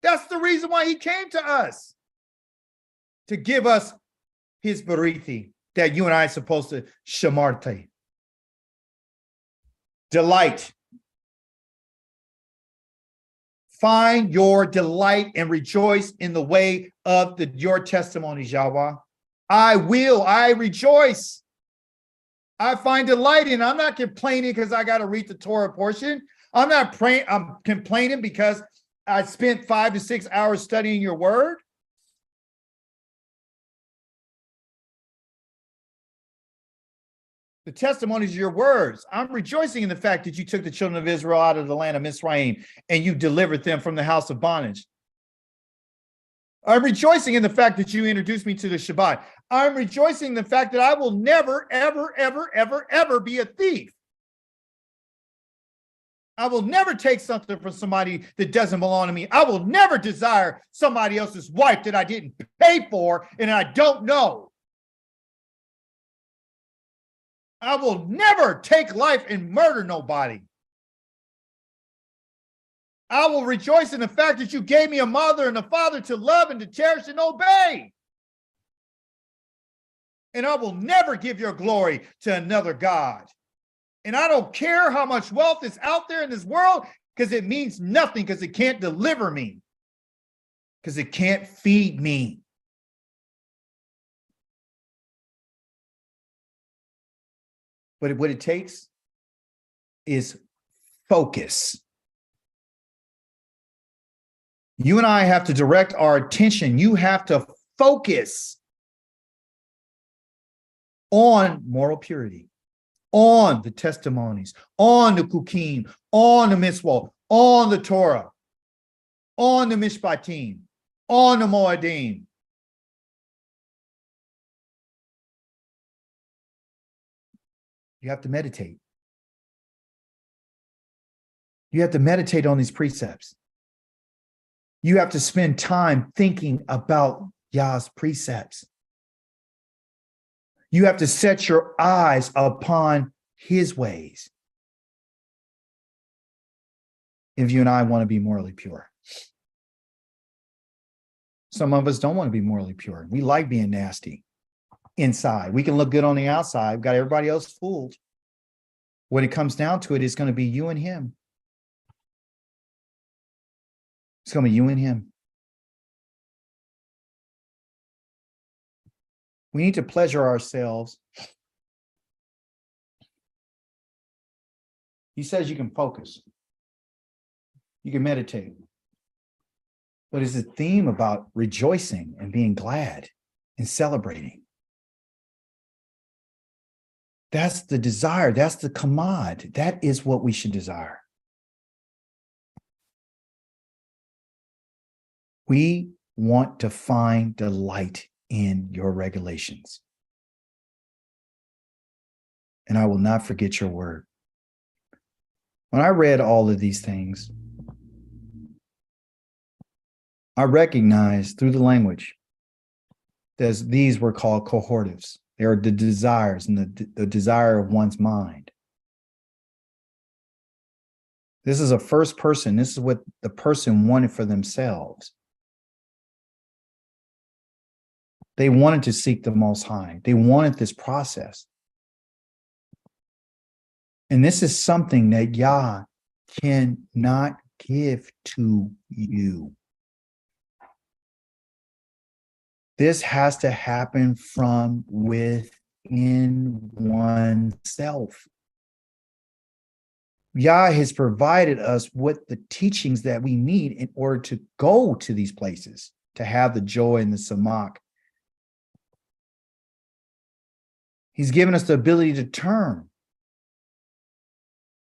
That's the reason why he came to us. To give us his barithi that you and I are supposed to shamarte. Delight. Find your delight and rejoice in the way of your testimonies, Yahweh. I rejoice. I find delight in it. I'm not complaining because I got to read the Torah portion. I'm not praying. I'm complaining because I spent 5 to 6 hours studying your word. The testimonies of your words. I'm rejoicing in the fact that you took the children of Israel out of the land of Mizraim and you delivered them from the house of bondage. I'm rejoicing in the fact that you introduced me to the Shabbat. I'm rejoicing in the fact that I will never, ever, ever, ever, ever be a thief. I will never take something from somebody that doesn't belong to me. I will never desire somebody else's wife that I didn't pay for and I don't know. I will never take life and murder nobody. I will rejoice in the fact that you gave me a mother and a father to love and to cherish and obey. And I will never give your glory to another God. And I don't care how much wealth is out there in this world, because it means nothing, because it can't deliver me, because it can't feed me. But what it takes is focus. You and I have to direct our attention. You have to focus on moral purity, on the testimonies, on the Kukim, on the Mitzvot, on the Torah, on the Mishpatim, on the Moedim. You have to meditate. You have to meditate on these precepts. You have to spend time thinking about Yah's precepts. You have to set your eyes upon his ways. If you and I want to be morally pure. Some of us don't want to be morally pure. We like being nasty inside. We can look good on the outside. We've got everybody else fooled. When it comes down to it, it's going to be you and him. It's going to be you and him. We need to pleasure ourselves. He says you can focus. You can meditate. But it's a theme about rejoicing and being glad and celebrating. That's the desire. That's the command. That is what we should desire. We want to find delight in your regulations. And I will not forget your word. When I read all of these things, I recognized through the language that these were called cohortives. They are the desires and the desire of one's mind. This is a first person. This is what the person wanted for themselves. They wanted to seek the Most High. They wanted this process. And this is something that Yah cannot give to you. This has to happen from within oneself. Yah has provided us with the teachings that we need in order to go to these places, to have the joy and the samak. He's given us the ability to turn.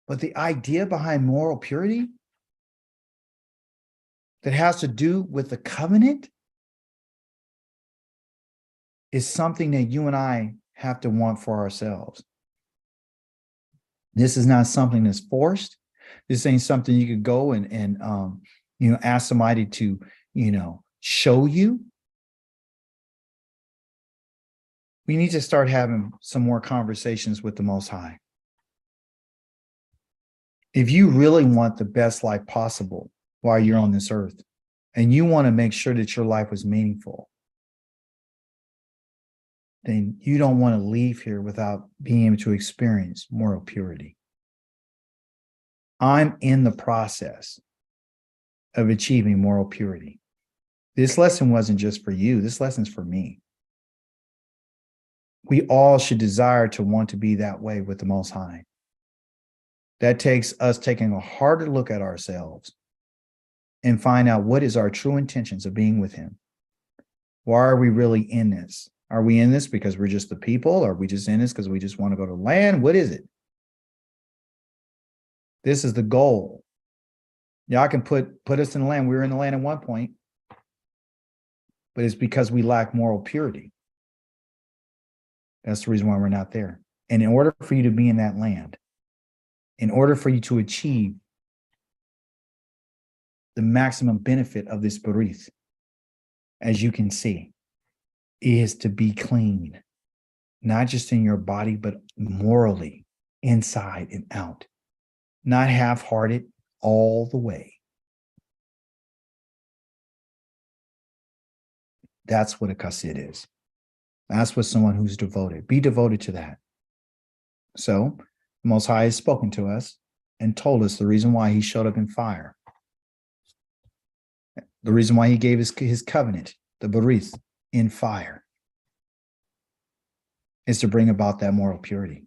But the idea behind moral purity that has to do with the covenant is something that you and I have to want for ourselves. This is not something that's forced. This ain't something you could go and ask somebody to, show you. We need to start having some more conversations with the Most High. If you really want the best life possible while you're on this earth, and you want to make sure that your life was meaningful, then you don't want to leave here without being able to experience moral purity. I'm in the process of achieving moral purity. This lesson wasn't just for you. This lesson's for me. We all should desire to want to be that way with the Most High. That takes us taking a harder look at ourselves and find out what is our true intentions of being with him. Why are we really in this? Are we in this because we're just the people? Are we just in this because we just want to go to land? What is it? This is the goal. Yeah, I can put us in the land. We were in the land at one point, but it's because we lack moral purity. That's the reason why we're not there. And in order for you to be in that land, in order for you to achieve the maximum benefit of this berith, as you can see, is to be clean, not just in your body, but morally, inside and out, not half-hearted, all the way. That's what a chassid is. That's what someone who's devoted. Be devoted to that. So the Most High has spoken to us and told us the reason why he showed up in fire. The reason why he gave his covenant, the berith, in fire, is to bring about that moral purity,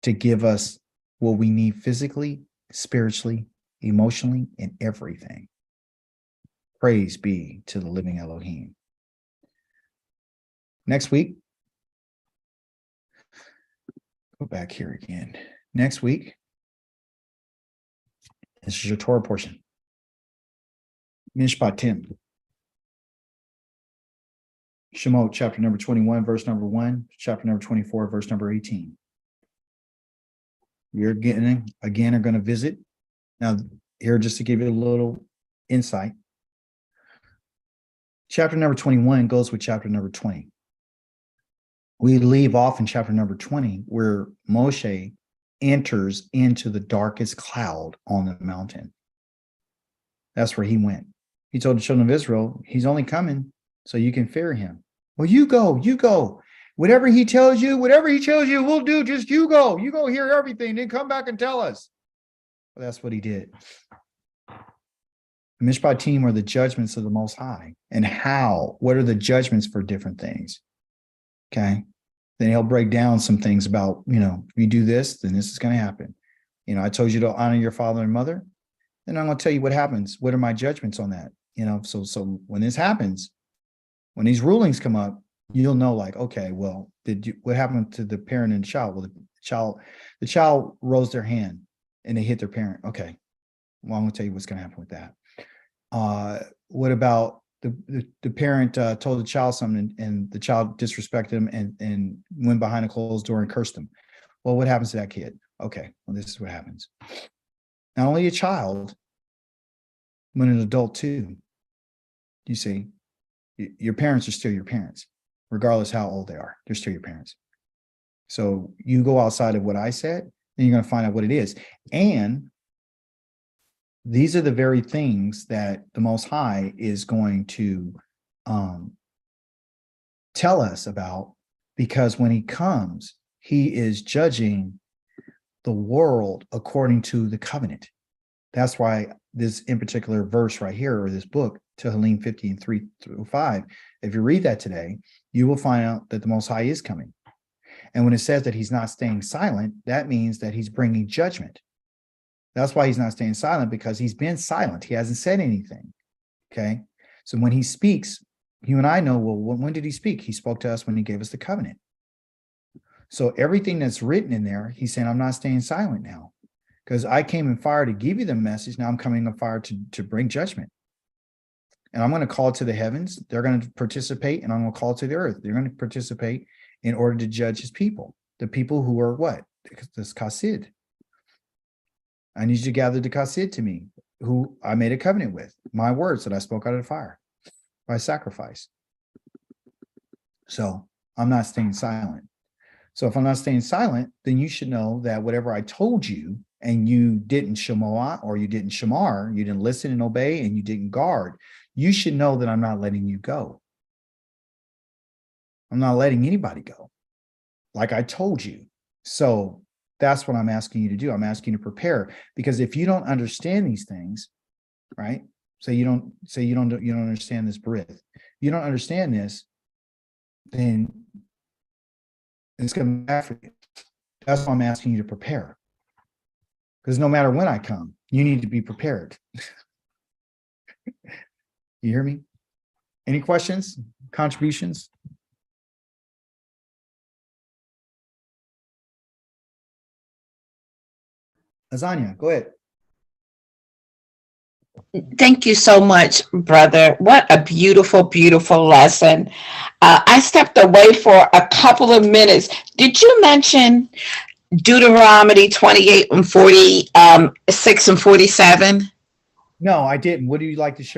to give us what we need physically, spiritually, emotionally, and everything. Praise be to the living Elohim. Next week, go back here again. Next week, this is your Torah portion. Mishpatim. Shemot, chapter number 21, verse number 1, chapter number 24, verse number 18. You're getting, again, are going to visit. Now, here, just to give you a little insight. Chapter number 21 goes with chapter number 20. We leave off in chapter number 20, where Moshe enters into the darkest cloud on the mountain. That's where he went. He told the children of Israel, he's only coming so you can fear him. Well, you go. Whatever he tells you, we'll do. Just you go. You go hear everything, then come back and tell us. Well, that's what he did. Mishpatim are the judgments of the Most High. And what are the judgments for different things? Okay. Then he'll break down some things about, if you do this, then this is going to happen. I told you to honor your father and mother. Then I'm going to tell you what happens. What are my judgments on that? So when this happens, when these rulings come up, you'll know, like, okay, well, what happened to the parent and the child? Well, the child rose their hand and they hit their parent. Okay. Well, I'm going to tell you what's going to happen with that. What about the parent told the child something and the child disrespected him and went behind a closed door and cursed him? Well, what happens to that kid? Okay, well, this is what happens. Not only a child, but an adult too. You see, your parents are still your parents, regardless how old they are. They're still your parents. So you go outside of what I said, then you're going to find out what it is. And these are the very things that the Most High is going to tell us about, because when he comes, he is judging the world according to the covenant. That's why this in particular verse right here, or this book, Tehillim 50 and 3 through 5, if you read that today, you will find out that the Most High is coming. And when it says that he's not staying silent, that means that he's bringing judgment. That's why he's not staying silent, because he's been silent. He hasn't said anything. Okay. So when he speaks, you and I know, well, when did he speak? He spoke to us when he gave us the covenant. So everything that's written in there, he's saying, I'm not staying silent now, because I came in fire to give you the message. Now I'm coming in fire to bring judgment. And I'm going to call it to the heavens. They're going to participate, and I'm going to call it to the earth. They're going to participate in order to judge his people. The people who are what? This chassid. I need you to gather the chassid to me, who I made a covenant with, my words that I spoke out of the fire by sacrifice. So I'm not staying silent. So if I'm not staying silent, then you should know that whatever I told you and you didn't shemoah, or you didn't shamar, you didn't listen and obey, and you didn't guard, you should know that I'm not letting you go. I'm not letting anybody go, like I told you. So that's what I'm asking you to do. I'm asking you to prepare, because if you don't understand these things, right? You don't understand this berith. You don't understand this, then it's going to be bad for you. That's why I'm asking you to prepare. Because no matter when I come, you need to be prepared. You hear me? Any questions, contributions? Lasagna, go ahead. Thank you so much, brother. What a beautiful, beautiful lesson. I stepped away for a couple of minutes. Did you mention Deuteronomy 28 and 46 and 47? No, I didn't. What do you like to share